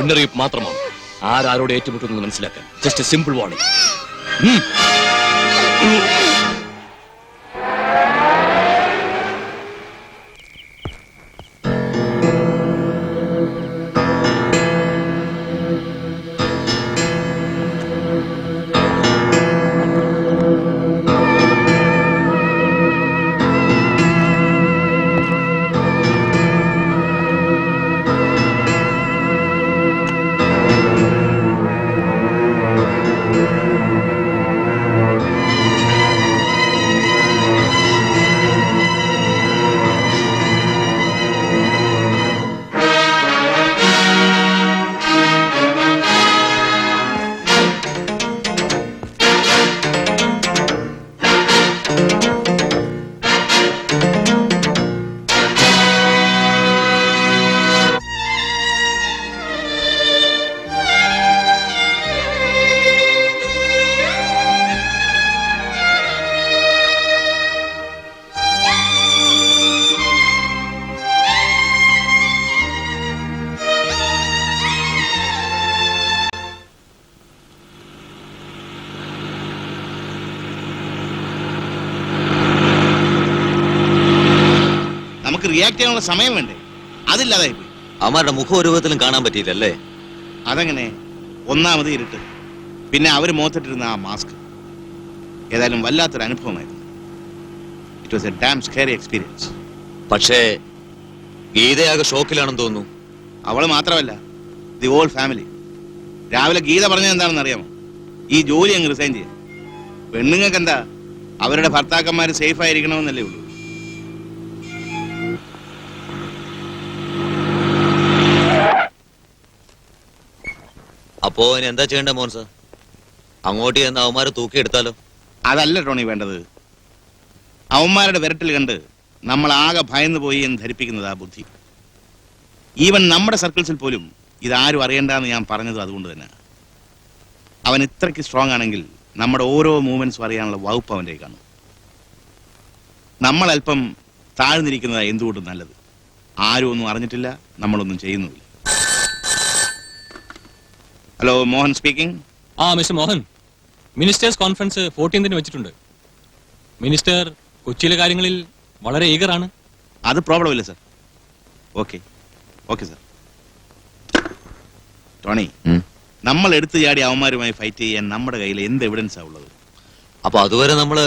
മുന്നറിയിപ്പ് മാത്രമാണ്. ആരോട് ഏറ്റുമുട്ടുന്നത് മനസ്സിലാക്കാൻ. Just A simple warning. നമുക്ക് റിയാക്ട് ചെയ്യാനുള്ള സമയം വേണ്ടേ? അതില്ലാതായി പോയി. അവന്മാരുടെ മുഖം ഒരു വിധത്തിലും കാണാൻ പറ്റിയില്ലല്ലേ? അതെങ്ങനെ? ഒന്നാമത് ഇരുട്ട്, പിന്നെ അവര് മുഖത്തിട്ടിരുന്ന ആ മാസ്ക്. ഏതായാലും വല്ലാത്തൊരു അനുഭവമായിരുന്നു. It was A dam scary experience. പക്ഷേ ഗീതയാകെ ഷോക്കിലാണെന്ന് തോന്നുന്നു. അവള് മാത്രമല്ല, ദി ഹോൾ ഫാമിലി. രാവിലെ ഗീത പറഞ്ഞത് എന്താണെന്ന് അറിയാമോ? ഈ ജോലി അങ്ങ് റിസൈൻ ചെയ്യാം. പെണ്ണുങ്ങൾക്ക് എന്താ, അവരുടെ ഭർത്താക്കന്മാര് സേഫ് ആയിരിക്കണമെന്നല്ലേ ഉള്ളൂ. അപ്പോ ഇനി എന്താ ചെയ്യേണ്ട മോൻ സാർ? അങ്ങോട്ട് ചെന്ന് അവന്മാരെ തൂക്കിയെടുത്താലോ? അതല്ല ടോണി വേണ്ടത്. അവന്മാരുടെ വിരട്ടിൽ കണ്ട് നമ്മൾ ആകെ ഭയന്നു പോയി എന്ന് ധരിപ്പിക്കുന്നത് ആ ബുദ്ധി. ഈവൻ നമ്മുടെ സർക്കിൾസിൽ പോലും ഇതാരും അറിയണ്ടെന്ന് ഞാൻ പറഞ്ഞത് അതുകൊണ്ട് തന്നെ. അവൻ ഇത്രയ്ക്ക് സ്ട്രോങ് ആണെങ്കിൽ നമ്മുടെ ഓരോ മൂവ്മെന്റ്സും അറിയാനുള്ള വകുപ്പ് അവൻ്റെ കാണും. നമ്മൾ അല്പം താഴ്ന്നിരിക്കുന്നതാണ് എന്തുകൊണ്ടും നല്ലത്. ആരും ഒന്നും അറിഞ്ഞിട്ടില്ല, നമ്മളൊന്നും ചെയ്യുന്നുമില്ല. Hello, Mohan speaking. Mister Mohan, ministers conference 14ന് വെച്ചിട്ടുണ്ട്. മിനിസ്റ്റർ കൊച്ചിയിലെ കാര്യങ്ങളിൽ വളരെ ഈഗറാണ്. അത് പ്രോബ്ലം ഇല്ല sir. Okay okay sir. Tony, നമ്മൾ എടുത്തു ചാടി അവന്മാരുമായി ഫൈറ്റ് ചെയ്യാൻ നമ്മുടെ കയ്യിൽ എന്ത് എവിഡൻസാ ഉള്ളത്? അപ്പൊ അതുവരെ നമ്മള്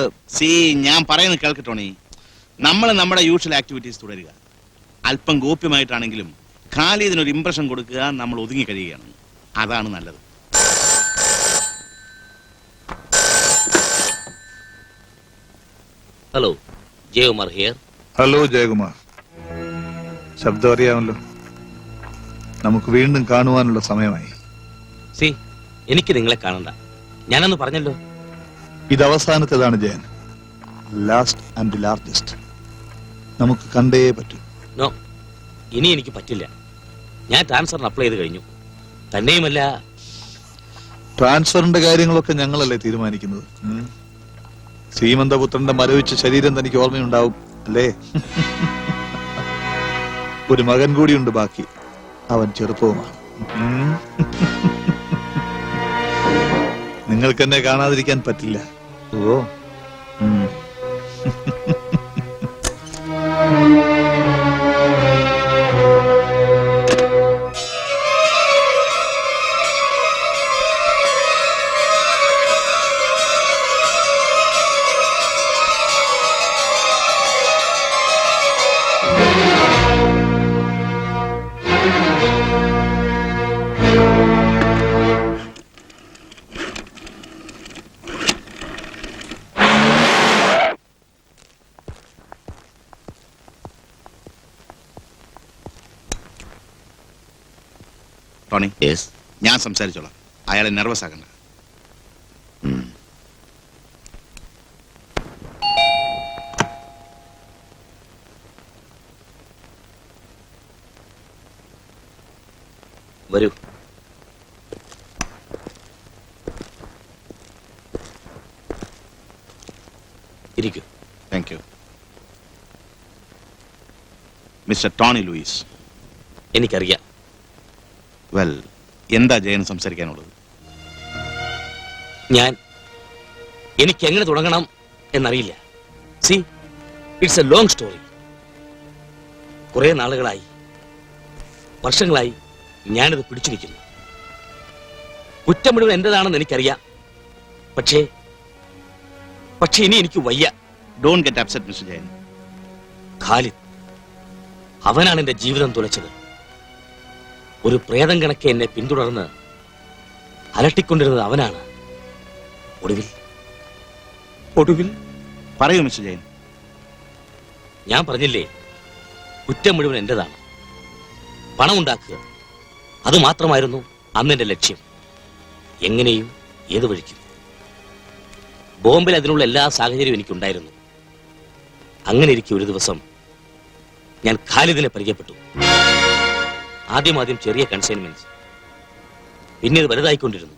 ഞാൻ പറയുന്നത് കേൾക്ക് ടോണി. നമ്മൾ നമ്മുടെ യൂഷ്വൽ ആക്ടിവിറ്റീസ് തുടരുക. അല്പം ഗോപ്യമായിട്ടാണെങ്കിലും ഖാലിദിനൊരു ഇംപ്രഷൻ കൊടുക്കുക, നമ്മൾ ഒതുങ്ങി കഴിയുകയാണ്. അതാണ് നല്ലത്. Hello, Jayakumar here. Hello Jayakumar, ശബ്ദം അറിയാമല്ലോ. നമുക്ക് വീണ്ടും കാണുവാനുള്ള സമയമായി. എനിക്ക് നിങ്ങളെ കാണണ്ട, ഞാനന്ന് പറഞ്ഞല്ലോ. ഇത് അവസാനത്തേതാണ് ജയൻ. Last and largest. നമുക്ക് കണ്ടേ പറ്റൂ. നോ, ഇനി എനിക്ക് പറ്റില്ല. ഞാൻ ട്രാൻസ്ഫറിന് അപ്ലൈ ചെയ്ത് കഴിഞ്ഞു. തന്നെയുമല്ല, ട്രാൻസ്ഫറിന്റെ കാര്യങ്ങളൊക്കെ ഞങ്ങളല്ലേ തീരുമാനിക്കുന്നത്. ശ്രീമന്തപുത്രന്റെ മരവിച്ച ശരീരം തനിക്ക് ഓർമ്മയുണ്ടാവും അല്ലേ? ഒരു മകൻ കൂടിയുണ്ട് ബാക്കി. അവൻ ചെറുപ്പവുമാണ്. നിങ്ങൾക്ക് എന്നെ കാണാതിരിക്കാൻ പറ്റില്ല. ഓ ടോണി, ഞാൻ സംസാരിച്ചോളാം. അയാളെ നെർവസ് ആക്കണ്ട. വരൂ. ഇരിക്കൂ. Thank you. Mister Tony Lewis. എനിക്കറിയാം. വെൽ, എന്താ ജയൻ സംസാരിക്കാനുള്ളത്? എനിക്ക് എങ്ങനെ തുടങ്ങണം എന്നറിയില്ല. See, it's a long story. കുറെ നാളുകളായി, വർഷങ്ങളായി ഞാനിത് പിടിച്ചു നിൽക്കുന്നു. കുറ്റം മുഴുവൻ എന്റേതാണെന്ന് എനിക്കറിയാം. പക്ഷേ ഇനി എനിക്ക് വയ്യ. Don't get upset mister Jayan. Khalid, അവനാണ് എന്റെ ജീവിതം തുലച്ചത്. ഒരു പ്രേതം കണക്കെ എന്നെ പിന്തുടർന്ന് അലട്ടിക്കൊണ്ടിരുന്നത് അവനാണ്. ഒടുവിൽ പറയൂ മിസ്റ്റർ ജയൻ. ഞാൻ പറഞ്ഞില്ലേ, കുറ്റം മുഴുവൻ എന്റേതാണ്. പണം ഉണ്ടാക്കുക, അത് മാത്രമായിരുന്നു അന്നെന്റെ ലക്ഷ്യം. എങ്ങനെയും ഏത് വഴിക്കും. ബോംബെയിൽ അതിനുള്ള എല്ലാ സാഹചര്യവും എനിക്കുണ്ടായിരുന്നു. അങ്ങനെ ഇരിക്കെ ഒരു ദിവസം ഞാൻ ഖാലിദിനെ പരിചയപ്പെട്ടു. ആദ്യം ചെറിയ കൺസൈൻമെന്റ്സ്, പിന്നെ ഇത് വലുതായിക്കൊണ്ടിരുന്നു.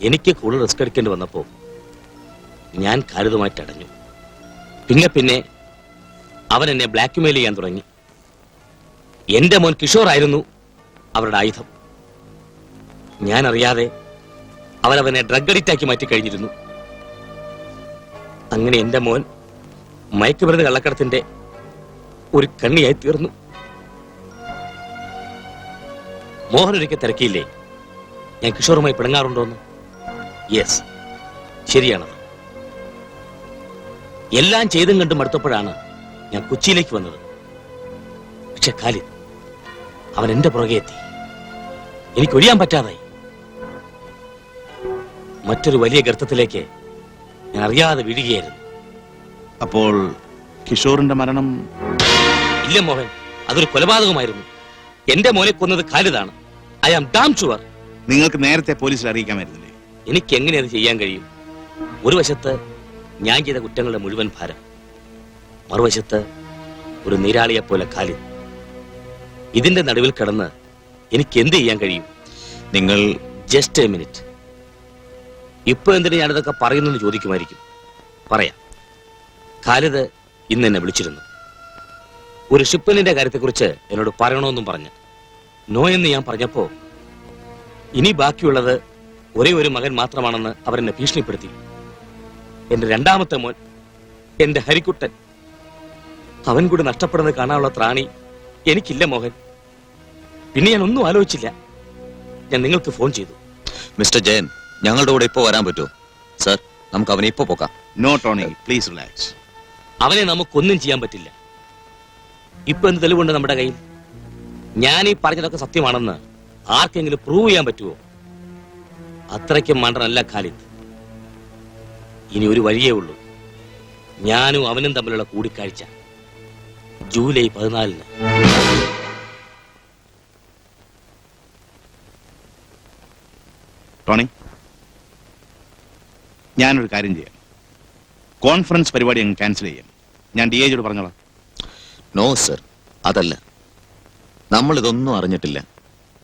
എനിക്ക് കൂടുതൽ റിസ്ക് എടുക്കേണ്ടി വന്നപ്പോ ഞാൻ ഖാലിദുമായിട്ട് അടഞ്ഞു. പിന്നെ അവൻ എന്നെ ബ്ലാക്ക്മെയിൽ ചെയ്യാൻ തുടങ്ങി. എന്റെ മോൻ കിഷോർ ആയിരുന്നു അവരുടെ ആയുധം. ഞാൻ അറിയാതെ അവനെ ഡ്രഗ് അഡിക്റ്റ് ആക്കി മാറ്റി കഴിഞ്ഞിരുന്നു. അങ്ങനെ എന്റെ മോൻ മയക്കുമരുന്ന് കള്ളക്കടത്തിന്റെ ഒരു കണ്ണിയായി തീർന്നു. മോഹൻ ഒരിക്കൽ തിരക്കിയില്ലേ ഞാൻ കിഷോറുമായി പിണങ്ങാറുണ്ടോന്ന്? യെസ്, ശരിയാണത്. എല്ലാം ചെയ്തും കണ്ടും അടുത്തപ്പോഴാണ് ഞാൻ കൊച്ചിയിലേക്ക് വന്നത്. പക്ഷെ ഖാലിദ്, അവൻ എന്റെ പുറകെ എത്തി. എനിക്ക് ഒഴിയാൻ പറ്റാതായി. മറ്റൊരു വലിയ ഗർത്തത്തിലേക്ക് ഞാൻ അറിയാതെ വീഴുകയായിരുന്നു. അപ്പോൾ കിഷോറിന്റെ മരണം? ഇല്ല മോഹൻ, അതൊരു കൊലപാതകമായിരുന്നു. എന്റെ മോനെ കൊന്നത് ഖാലിദാണ്. I am damn sure. നിങ്ങൾക്ക് നേരത്തെ പോലീസിൽ അറിയിക്കാമായിരുന്നില്ലേ? എനിക്ക് എങ്ങനെ അത് ചെയ്യാൻ കഴിയും? ഒരു വശത്ത് ഞാൻ ചെയ്ത കുറ്റങ്ങളുടെ മുഴുവൻ ഭാരം, മറുവശത്ത് ഒരു നീരാളിയെ പോലെ ഖാലിദ്. ഇതിന്റെ നടുവിൽ കിടന്ന് എനിക്ക് എന്ത് ചെയ്യാൻ കഴിയും? നിങ്ങൾ ജസ്റ്റ് എ മിനിറ്റ്. ഇപ്പൊ എന്തിനു ഞാനിതൊക്കെ പറയുന്നെന്ന് ചോദിക്കുമായിരിക്കും. പറയാം. ഖാലിദ് ഇന്ന് എന്നെ വിളിച്ചിരുന്നു. ഒരു ഷിപ്മെന്റിന്റെ കാര്യത്തെക്കുറിച്ച് എന്നോട് പറയണമെന്നും പറഞ്ഞ്. നോ എന്ന് ഞാൻ പറഞ്ഞപ്പോ ഇനി ബാക്കിയുള്ളത് ഒരേ ഒരു മകൻ മാത്രമാണെന്ന് അവരെന്നെ ഭീഷണിപ്പെടുത്തി. എന്റെ രണ്ടാമത്തെ മോൻ, എന്റെ ഹരിക്കുട്ടൻ, അവൻ കൂടി നഷ്ടപ്പെടുന്നത് കാണാനുള്ള ത്രാണി എനിക്കില്ല മോഹൻ. പിന്നെ ഞാൻ ഒന്നും ആലോചിച്ചില്ല. ഞാൻ നിങ്ങൾക്ക് ഫോൺ ചെയ്തു. മിസ്റ്റർ ജയൻ, ഞങ്ങളുടെ കൂടെ ഇപ്പോ വരാൻ പറ്റുമോ? സർ, നമുക്ക് അവനെ ഇപ്പോ പോക്കാം. No Tony, please relax. അവനെ നമുക്കൊന്നും ചെയ്യാൻ പറ്റില്ല. ഇപ്പൊ എന്ത് തെളിവുണ്ട് നമ്മുടെ കയ്യിൽ? ഞാൻ ഈ പറഞ്ഞതൊക്കെ സത്യമാണെന്ന് ആർക്കെങ്കിലും പ്രൂവ് ചെയ്യാൻ പറ്റുമോ? അത്രയ്ക്കും മണ്ടനല്ല ഖാലിദ്. ഇനി ഒരു വഴിയേ ഉള്ളൂ. ഞാനും അവനും തമ്മിലുള്ള കൂടിക്കാഴ്ച ജൂലൈ 14. ടോണി, ഞാനൊരു കാര്യം ചെയ്യാം. കോൺഫറൻസ് പരിപാടി അങ്ങ് ക്യാൻസൽ ചെയ്യാം. ഞാൻ DIGയോട് പറഞ്ഞോളാം. നോ സർ, അതല്ല. നമ്മൾ ഇതൊന്നും അറിഞ്ഞിട്ടില്ല.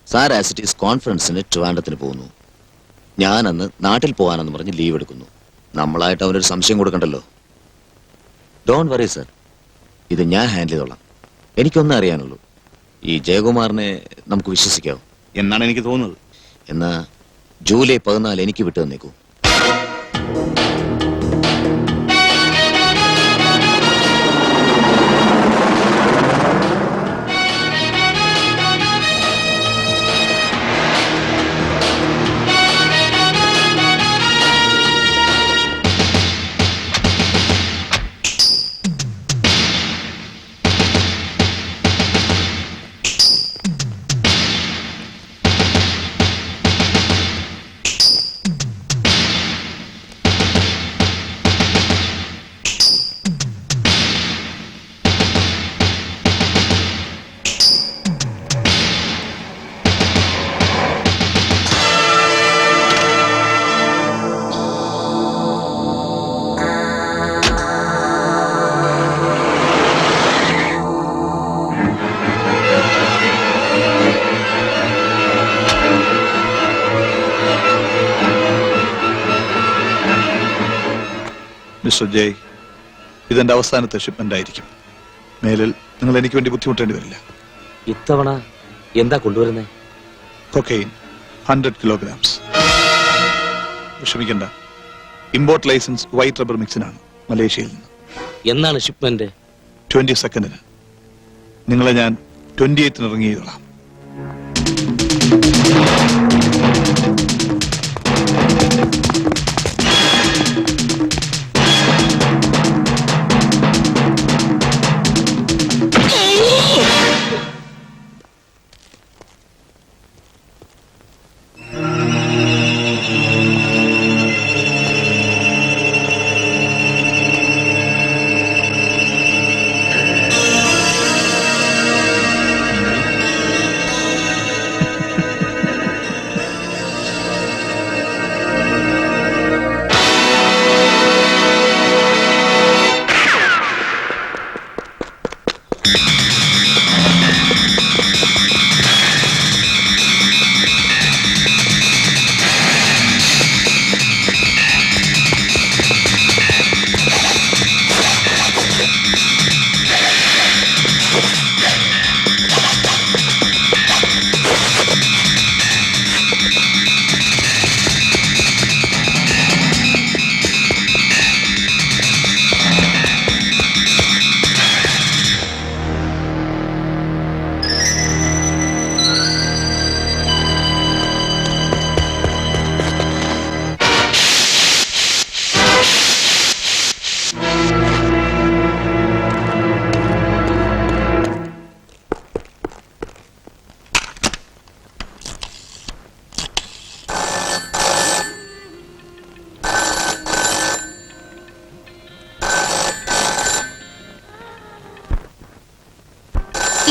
സാർ ആസ് ഇറ്റ് ഈസ് കോൺഫറൻസിന് ട്രിവാൻഡ്രത്തിന് പോകുന്നു. ഞാൻ അന്ന് നാട്ടിൽ പോകാനെന്ന് പറഞ്ഞ് ലീവ് എടുക്കുന്നു. നമ്മളായിട്ട് അവനൊരു സംശയം കൊടുക്കണ്ടല്ലോ. ഡോണ്ട് വറി സർ, ഇത് ഞാൻ ഹാൻഡിൽ ചെയ്തോളാം. എനിക്കൊന്നും അറിയാനുള്ളൂ. ഈ ജയകുമാറിനെ നമുക്ക് വിശ്വസിക്കാവോ? എന്നാണ് എനിക്ക് തോന്നുന്നത്. എന്നാ ജൂലൈ 14 എനിക്ക് വിട്ടു തന്നേക്കൂ. മിസ്റ്റർ ജയ്, ഇതെന്റെ അവസാനത്തെ ഷിപ്മെന്റ് ആയിരിക്കും. മേലിൽ നിങ്ങൾ എനിക്ക് വേണ്ടി ബുദ്ധിമുട്ടേണ്ടി വരില്ല. ഇത്തവണ എന്താ കൊണ്ടുവരുന്നേ? Cocaine 100 kilograms. വിഷമിക്കണ്ട, ഇമ്പോർട്ട് ലൈസൻസ് വൈറ്റ് റബ്ബർ മിക്സിനാണ് മലേഷ്യയിൽ നിന്ന്. എന്നാണ് ഷിപ്മെന്റ്? 22nd. നിങ്ങളെ ഞാൻ 28th ഇറങ്ങി ചെയ്തോളാം.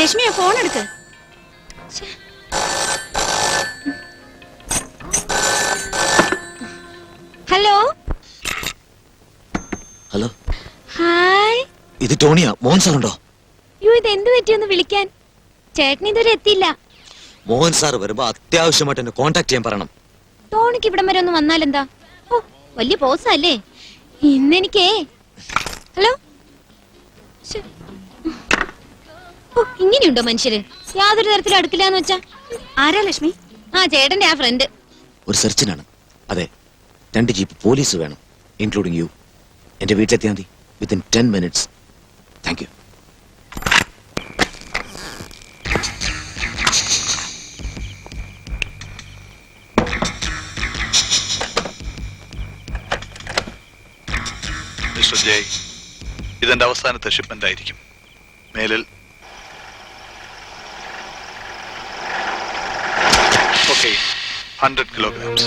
ലക്ഷ്മിയെ ഫോൺ എടുക്ക്. Hello hello, hi. ഇത് ടോണിയാ. മോഹൻ സാർ ഉണ്ടോ? യോ, ഇത് എന്ത് പറ്റിയൊന്ന് വിളിക്കാൻ? ചേട്ടൻ ഇതുവരെ എത്തിയില്ല. മോഹൻ സാർ വരുമ്പോ അത്യാവശ്യമായിട്ട് എന്നെ കോൺടാക്ട് ചെയ്യാൻ പറയണം. ടോണിക്ക് ഇവിടം വരെ ഒന്ന് വന്നാലെന്താ? ഓ, വലിയ ബോസല്ലേ ഇന്നെനിക്കേ. ഹലോ. ശ്ശെ. ഓ, ഇങ്ങനെയുണ്ടോ മനുഷ്യര്? യാതൊരു തരത്തിലും അടുക്കില്ലാന്ന് വെച്ചാ. ആരാ ലക്ഷ്മി? ആ, ചേട്ടന്റെ ആ ഫ്രണ്ട്. ഒരു സെർച്ചിനാണ്. അതെ, 2 ജീപ്പ് പോലീസ് വേണം, ഇൻക്ലൂഡിംഗ് യു. എന്റെ വീട്ടിലെത്തിയാൽ മതി, within 10 minutes. Thank you. Mister Jay, ഇതെന്റെ അവസാനത്തെ ഷിപ്മെന്റ് ആയിരിക്കും. മേലിൽ ഓക്കെ 100 kilograms.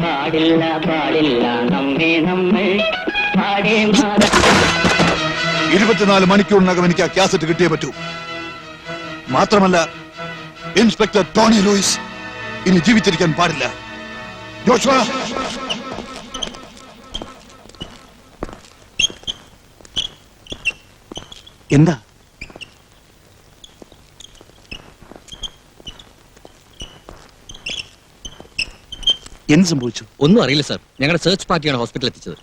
പാടില്ല പാടില്ല പിന്നെ നമ്മൾ പാടേ മാറാം. 24 മണിക്കൂറിനകം എനിക്ക് ആ കാസറ്റ് കിട്ടിയേ പറ്റൂ. മാത്രമല്ല ഇൻസ്പെക്ടർ ടോണി ലൂയിസ് ഇനി ജീവിച്ചിരിക്കാൻ പാടില്ല. ജോഷുവ, എന്താ? എന്ത് സംഭവിച്ചു? ഒന്നും അറിയില്ല സാർ. ഞങ്ങളുടെ സെർച്ച് പാർട്ടിയാണ് ഹോസ്പിറ്റലിൽ എത്തിച്ചത്.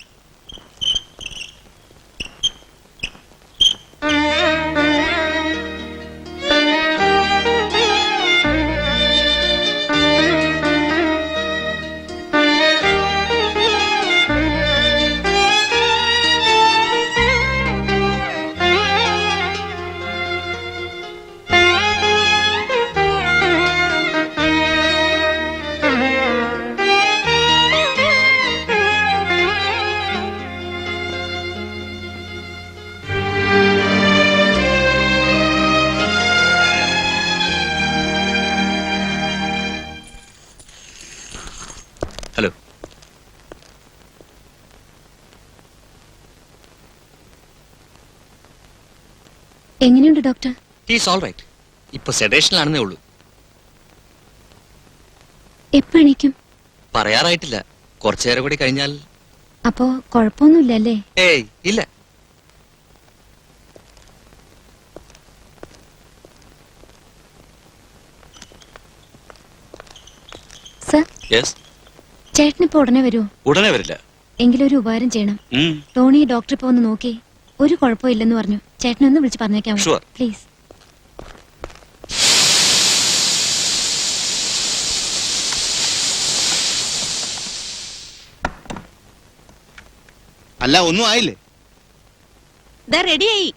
ഹലോ. എങ്ങനെയുണ്ട് ഡോക്ടർ? He's all right. ഇപ്പൊ സെഡേഷനിലാണെന്നേ ഉള്ളൂ. എപ്പോ എണീക്കും? പറയാറായിട്ടില്ല. കുറച്ചു നേരം കൂടി കഴിഞ്ഞാൽ. അപ്പോ കുഴപ്പമൊന്നുമില്ല അല്ലേ? ഏയ് ഇല്ല. Sir, yes. ചേട്ടനിപ്പോ ഉടനെ വരുമോ? ഉടനെ വരില്ല. എങ്കിലും ഒരു ഉപകാരം ചെയ്യണം. ടോണി ഡോക്ടർ ഇപ്പൊ ഒന്ന് നോക്കി ഒരു കുഴപ്പമില്ലെന്ന് പറഞ്ഞു. ചേട്ടനൊന്ന് വിളിച്ച് പറഞ്ഞേക്കാമോ? Sure. പ്ലീസ്. അല്ല, ഒന്നും ആയില്ലേ? റെഡിയായി.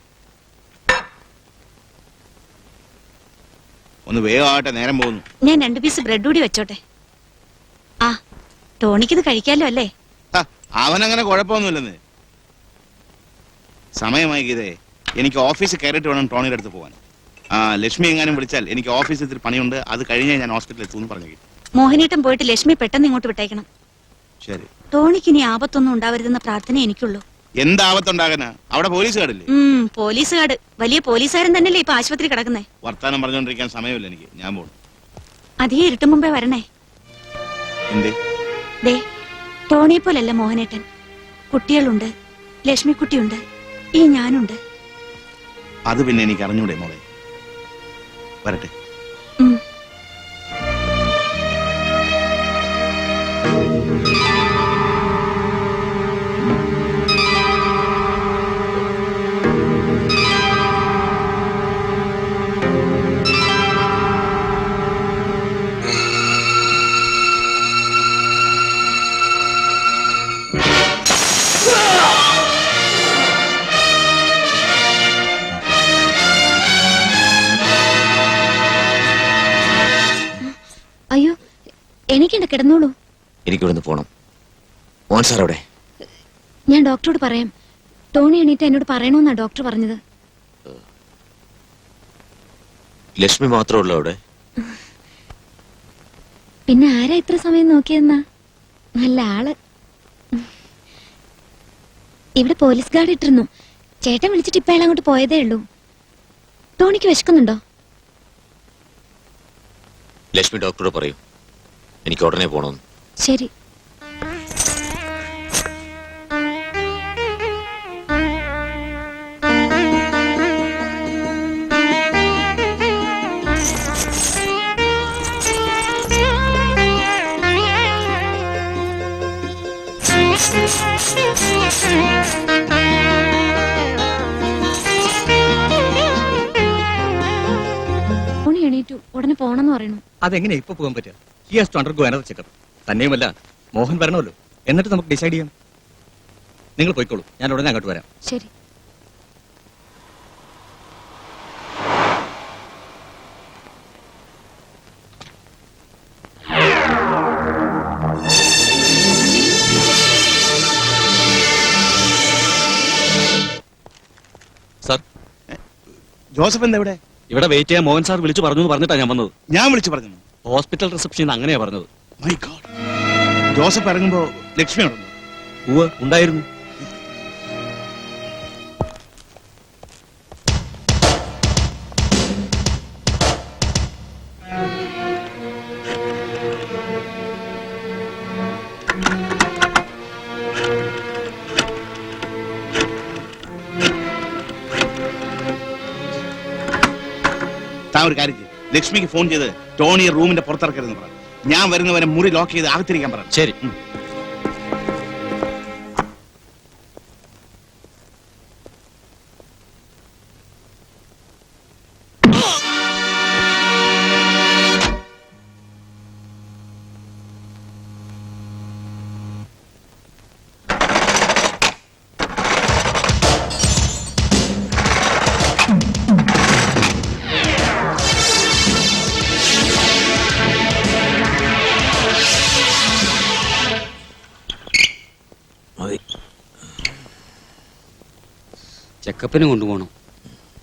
ഒന്ന് വേഗം ആവട്ടെ, നേരം പോകുന്നു. ഞാൻ 2 പീസ് ബ്രെഡ് കൂടി വെച്ചോട്ടെ. ആ, ടോണിക്കിത് കഴിക്കാലോ അല്ലേ? അവനങ്ങനെ കുഴപ്പമൊന്നുമില്ലെന്ന്. സമയമായി ഗീതേ, എനിക്ക് ഓഫീസിൽ കയറിയിട്ട് വേണം ടോണിയുടെ അടുത്ത് പോകാൻ. ലക്ഷ്മി എങ്ങാനും വിളിച്ചാൽ എനിക്ക് ഓഫീസിൽ ഇത്തിരി പണിയുണ്ട്, അത് കഴിഞ്ഞേ ഞാൻ ഹോസ്പിറ്റലിൽ എത്തുമെന്ന് പറഞ്ഞു. മോഹിനിയേട്ടൻ പോയിട്ട് ലക്ഷ്മി പെട്ടെന്ന് ഇങ്ങോട്ട് വിട്ടേക്കണം. ശരി. ടോണിക്ക് ഇനി ആപത്തൊന്നും ഉണ്ടാവരുതെന്ന പ്രാർത്ഥന എനിക്കുള്ളൂ. എന്താപത്തുണ്ടാകാനാ? അവിടെ പോലീസുകാരില്ലേ? പോലീസുകാട് വലിയ പോലീസുകാരൻ തന്നെയല്ലേ ഇപ്പൊ ആശുപത്രി കിടക്കുന്നേ. വർത്താനം പറഞ്ഞുകൊണ്ടിരിക്കാൻ സമയമില്ല എനിക്ക്. ഞാൻ പോണു. അധികം ഇരുട്ടും മുമ്പേ വരണേ. എന്തേ? ദേ, ടോണിയെ പോലല്ല മോഹനേട്ടൻ. കുട്ടികളുണ്ട്, ലക്ഷ്മിക്കുട്ടിയുണ്ട്, ഈ ഞാനുണ്ട്. അത് പിന്നെ എനിക്ക് അറിഞ്ഞൂടെ മോളെ. വരട്ടെ. അയ്യോ, എനിക്കുണ്ട്, കിടന്നോളൂ. എനിക്കിവിടുന്ന് പോണം. മോഹൻ സാർ അവിടെ? ഞാൻ ഡോക്ടറോട് പറയാം. ടോണി എണീറ്റ് എന്നോട് പറയണമെന്നാ ഡോക്ടർ പറഞ്ഞത്. ലക്ഷ്മി മാത്രമേ അവിടെ? പിന്നെ ആരാ ഇത്ര സമയം നോക്കിയെന്നാ? നല്ല ആള്. ഇവിടെ പോലീസ് ഗാർഡ് ഇട്ടിരുന്നു. ചേട്ടൻ വിളിച്ചിട്ട് ഇപ്പൊ അയാൾ അങ്ങോട്ട് പോയതേ ഉള്ളൂ. ടോണിക്ക് വിശക്കുന്നുണ്ടോ? ലക്ഷ്മി ഡോക്ടറോട് പറയൂ, എനിക്ക് ഉടനെ പോണമെന്ന്. ശരി. ടോണി എണീറ്റു, ഉടനെ പോണെന്ന് പറയണു. അതെങ്ങനെയാ ഇപ്പൊ പോകാൻ പറ്റുക? He has to undergo another checkup. തന്നെയുമല്ല, മോഹൻ വരണമല്ലോ. എന്നിട്ട് നമുക്ക് ഡിസൈഡ് ചെയ്യാം. നിങ്ങൾ പോയിക്കോളൂ, ഞാൻ ഉടനെ അങ്ങോട്ട് വരാം. ശരി. സാർ, ജോസഫ് എന്താ ഇവിടെ? ഇവിടെ വെയിറ്റ് ചെയ്യാൻ മോഹൻ സാർ വിളിച്ചു പറഞ്ഞു പറഞ്ഞിട്ടാ ഞാൻ വന്നത്. ഞാൻ വിളിച്ചു പറഞ്ഞു? ഹോസ്പിറ്റൽ റിസപ്ഷനിൽ അങ്ങനെയാ പറഞ്ഞത്. My God. ജോസഫ് ഇറങ്ങുമ്പോ ലക്ഷ്മി ഉണ്ടോ? ഉണ്ടായിരുന്നു. താൻ ഒരു കാര്യം ചെയ്യ്. ലക്ഷ്മിക്ക് ഫോൺ ചെയ്ത് ടോണിയെ റൂമിന്റെ പുറത്തിറക്കരുതെന്ന് പറഞ്ഞു. ഞാൻ വരുന്നവരെ മുറി ലോക്ക് ചെയ്ത് അകത്തിരിക്കാൻ പറഞ്ഞു. ശരി. ചെക്കപ്പിന് കൊണ്ടുപോകണം.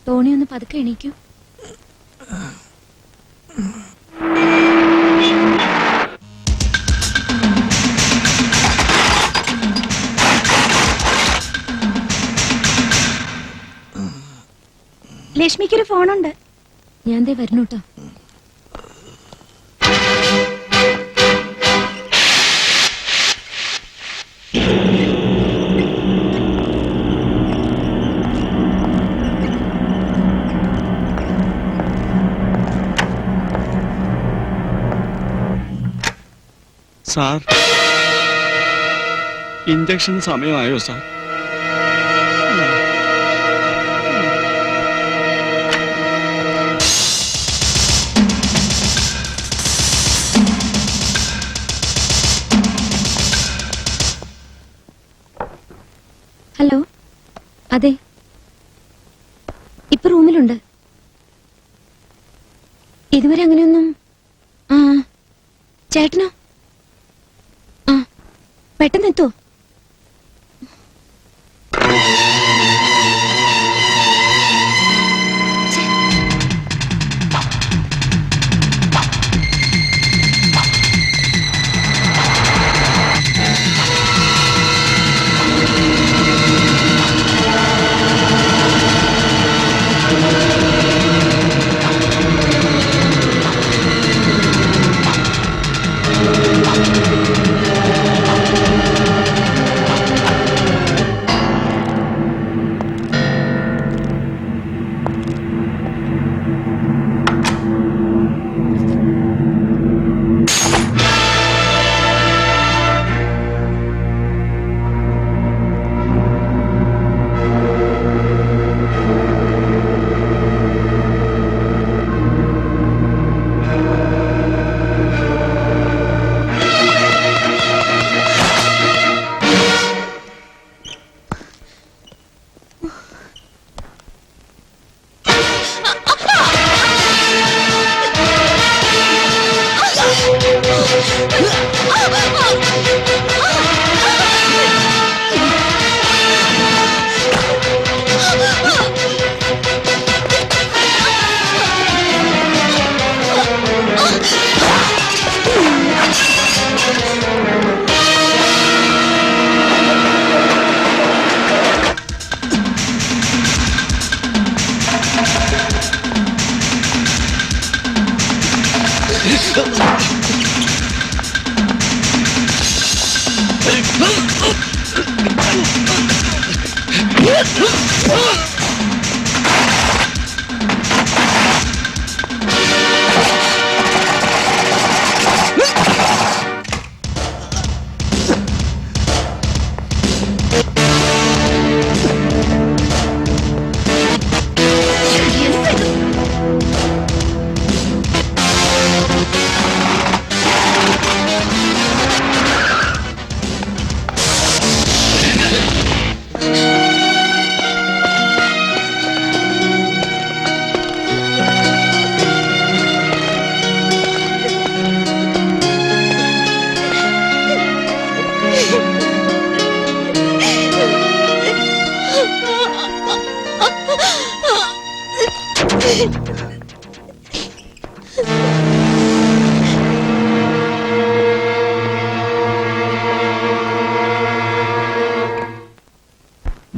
ടോണി ഒന്ന് പതുക്കെ എണീക്കൂ. ലക്ഷ്മിക്കൊരു ഫോണുണ്ട്. ഞാൻ ദേ വരുന്നു കേട്ടോ. സാർ, ഇഞ്ചക്ഷൻ സമയമായോ സാർ? ഹലോ, അതെ, ഇപ്പൊ റൂമിലുണ്ട്. ഇതുവരെ അങ്ങനെയൊന്നും. ആ, ചേട്ടനോ? ആ, പെട്ടെന്ന് എത്തോ?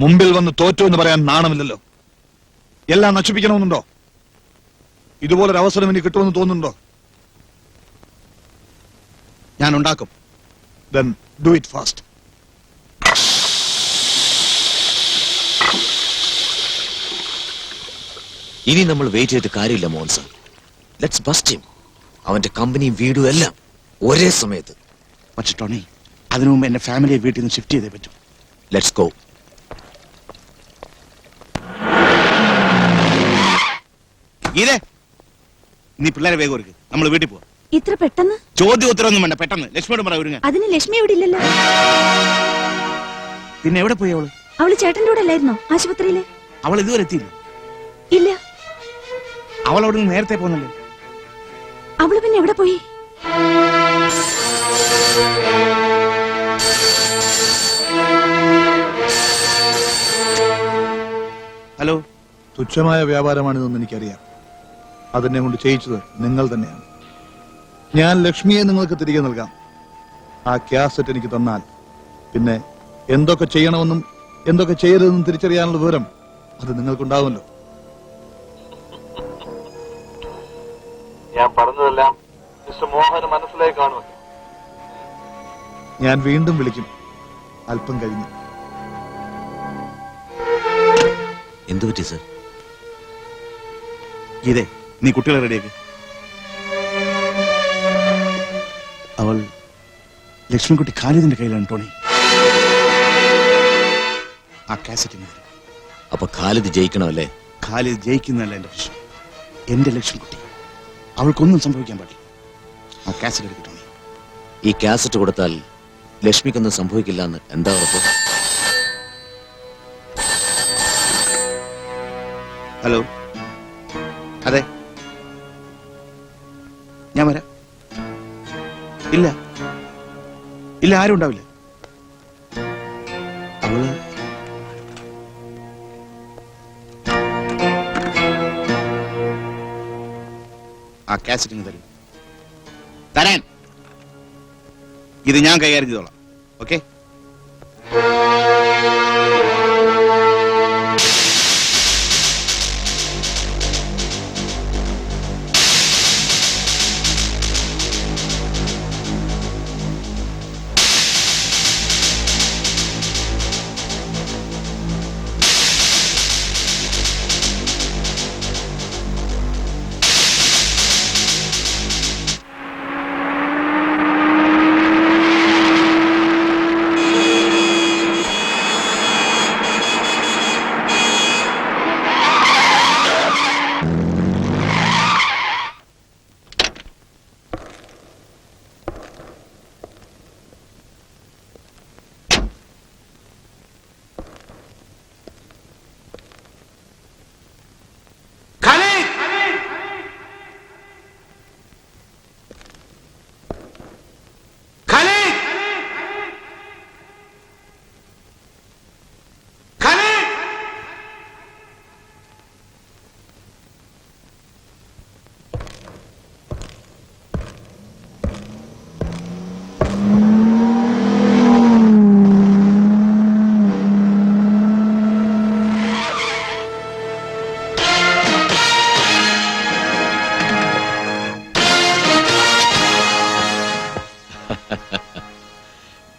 മുമ്പിൽ വന്ന് തോറ്റു എന്ന് പറയാൻ നാണമില്ലല്ലോ. എല്ലാം നശിപ്പിക്കണമെന്നുണ്ടോ? ഇതുപോലൊരു അവസരം ഇനി കിട്ടുമെന്ന് തോന്നുന്നുണ്ടോ? ഞാൻ ഉണ്ടാക്കും. Then do it fast. ഇനി നമ്മൾ വെയിറ്റ് ചെയ്തിട്ട് കാര്യമില്ല Mohan sir. Let's bust him. അവന്റെ കമ്പനിയും വീടും എല്ലാം ഒരേ സമയത്ത്. പക്ഷെ ടോണി, അതിനു മുമ്പ് എന്റെ ഫാമിലിയെ വീട്ടിൽ നിന്ന് ഷിഫ്റ്റ് ചെയ്തേ പറ്റൂ. Let's go. ഇതേ നീ പിള്ളേരെ വേഗം ഒരുക്ക്, നമ്മൾ വീട്ടിൽ പോവാം. ഇത്ര പെട്ടെന്ന്? ചോദ്യം ഉത്തരവൊന്നും വേണ്ട, പെട്ടെന്ന് ലക്ഷ്മിയോട് പറ ഒരുങ്ങ. അതിന് ലക്ഷ്മി ഇവിടെ ഇല്ലല്ലോ. പിന്നെ എവിടെ പോയി അവള്? അവള് ചേട്ടന്റെ കൂടെ അല്ലായിരുന്നോ ആശുപത്രിയില്? അവൾ ഇതുവരെ എത്തിയില്ല. ഇല്ല. അവൾ അവിടെ നിന്ന് നേരത്തെ പോന്നല്ലേ. അവള് പിന്നെ എവിടെ പോയി? ഹലോ. തുച്ഛമായ വ്യാപാരമാണിതെന്ന് എനിക്കറിയാം. അതെന്നെ കൊണ്ട് ചെയ്യിച്ചത് നിങ്ങൾ തന്നെയാണ്. ഞാൻ ലക്ഷ്മിയെ നിങ്ങൾക്ക് തിരികെ നൽകാം. ആ ക്യാസറ്റ് എനിക്ക് തന്നാൽ പിന്നെ എന്തൊക്കെ ചെയ്യണമെന്നും എന്തൊക്കെ ചെയ്യരുതെന്നും തിരിച്ചറിയാനുള്ള വിവരം അത് നിങ്ങൾക്കുണ്ടാവുമല്ലോ. ഞാൻ പറഞ്ഞതെല്ലാം മിസ്റ്റർ മോഹന് മനസ്സിലായി കാണുമല്ലോ. ഞാൻ വീണ്ടും വിളിക്കും അല്പം കഴിഞ്ഞ്. എന്തു പറ്റി സർ? ഇതേ നീ കുട്ടികളെ റെഡിയാക്കി. അവൾ ലക്ഷ്മിക്കുട്ടി ഖാലിദിന്റെ കയ്യിലാണ് ടോണി. ആ കാസറ്റിന് അപ്പൊ ഖാലിദ് ജയിക്കണമല്ലേ? ഖാലിദ് ജയിക്കുന്നതല്ല എന്റെ പ്രശ്നം. എന്റെ ലക്ഷ്മിക്കുട്ടി, അവൾക്കൊന്നും സംഭവിക്കാൻ പാടില്ല. ആ കാസറ്റ് എടുക്ക് ടോണി. ഈ കാസറ്റ് കൊടുത്താൽ ലക്ഷ്മിക്കൊന്നും സംഭവിക്കില്ല എന്ന് എന്താ ഉറപ്പ്? ഹലോ. അതെ, ഞാൻ വരാം. ഇല്ല ഇല്ല, ആരും ഉണ്ടാവില്ല. അവള് ആ കാസറ്റിന് തരും. തരാൻ ഇത് ഞാൻ കൈകാര്യം ചെയ്തോളാം. ഓക്കെ?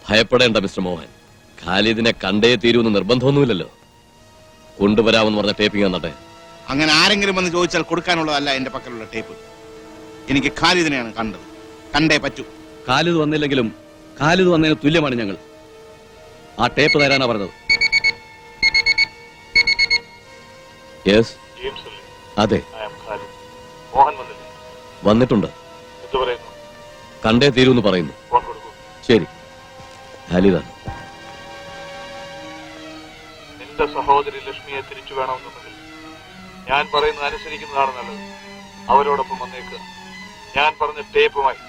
ഭയപ്പെടേണ്ട മിസ്റ്റർ മോഹൻ. ഖാലിദിനെ കണ്ടേ തീരുമെന്ന് നിർബന്ധമൊന്നുമില്ലല്ലോ. കൊണ്ടുവരാമെന്ന് പറഞ്ഞ ടേപ്പിംഗ് തന്നട്ടെ. അങ്ങനെ ആരെങ്കിലും വന്ന് ചോദിച്ചാൽ കൊടുക്കാനുള്ളതല്ല എന്റെ പക്കലുള്ള ടേപ്പ്. എനിക്ക് ഖാലിദിനെയാണ് കണ്ടത്, കണ്ടേ പറ്റൂ. ഖാലിദ് വന്നില്ലെങ്കിലും ഖാലിദ് വന്നതിന് തുല്യമാണ് ഞങ്ങൾ. ആ ടേപ്പ് തരാനാ പറഞ്ഞത്. യെസ്, ജെയിംസ് അല്ലേ? അതെ, I am ഖാലിദ്. മോഹൻ വന്നില്ലേ? വന്നിട്ടുണ്ട്. എന്ത് പറയുന്നു? കണ്ടേ തീരുമെന്ന് പറയുന്നു. ഫോൺ കൊടുക്കൂ. ശരി, ഖാലിദാണ്. നിന്റെ സഹോദരി ലക്ഷ്മിയെ തിരിച്ചു വേണമെന്നുണ്ടെങ്കിൽ ഞാൻ പറയുന്നത് അനുസരിക്കുന്നതാണ് നല്ലത്. അവരോടൊപ്പം വന്നേക്കുക. ഞാൻ പറഞ്ഞ ടേപ്പുമായി.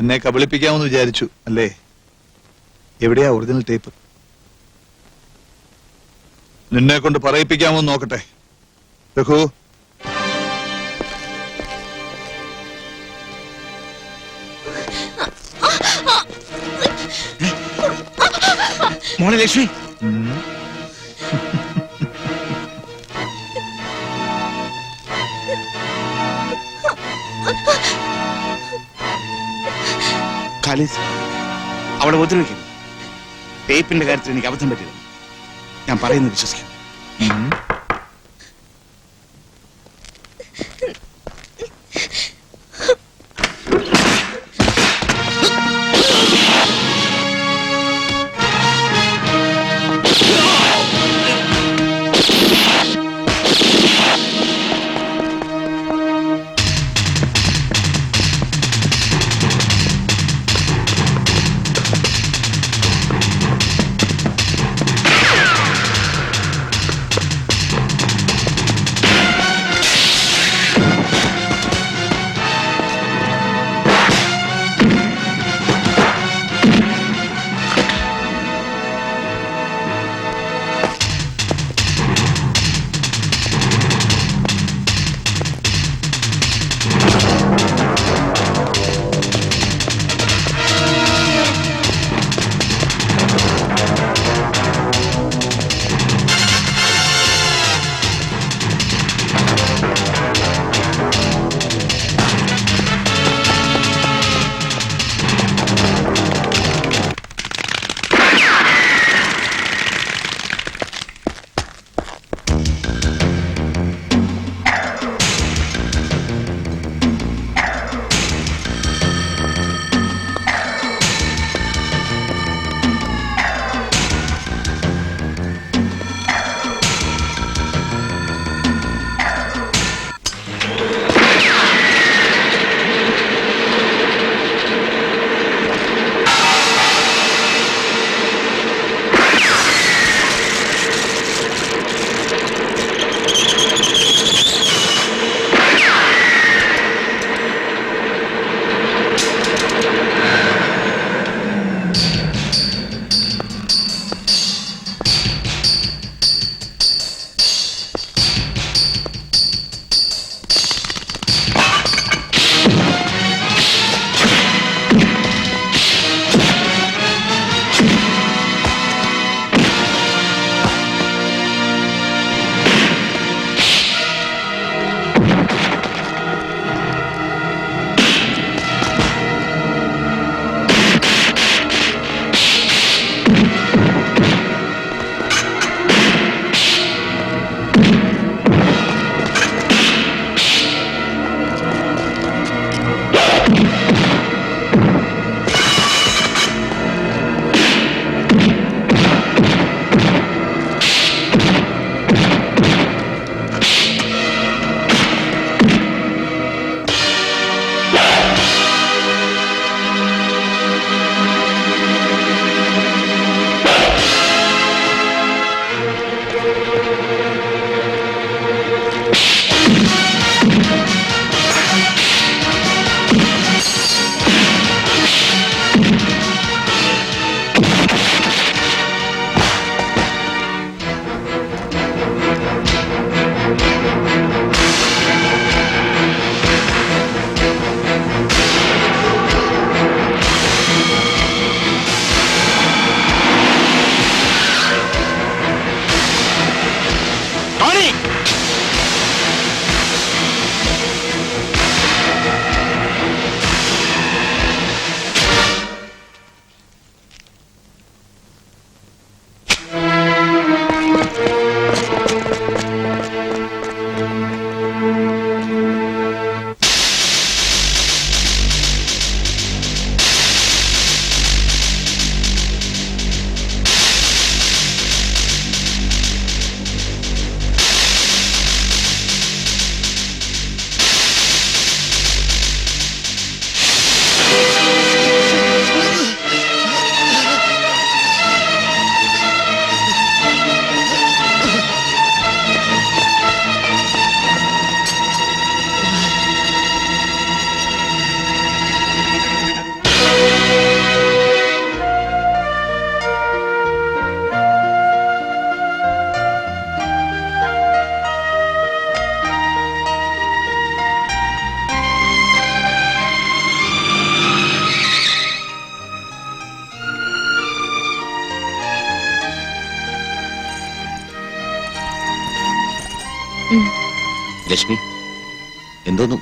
എന്നെ കബളിപ്പിക്കാമെന്ന് വിചാരിച്ചു അല്ലേ? എവിടെയാ ഒറിജിനൽ ടേപ്പ്? നിന്നെ കൊണ്ട് പറയിപ്പിക്കാമോ നോക്കട്ടെ. രഘു, മോളെ ലക്ഷ്മി, ഖാലിദ് അവളെ ഉപദ്രവിക്കുന്നു. ടേപ്പിന്റെ കാര്യത്തിൽ എനിക്ക് അബദ്ധം പറ്റില്ല. ഞാൻ പറയുന്നത് വിശ്വസിക്കും. ലക്ഷ്മി എന്തോന്നു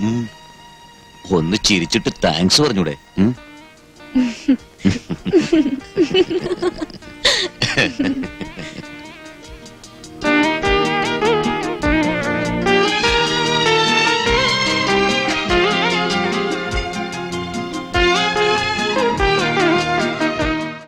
ഒന്ന് ചിരിച്ചിട്ട് താങ്ക്സ് പറഞ്ഞൂടെ ഉം?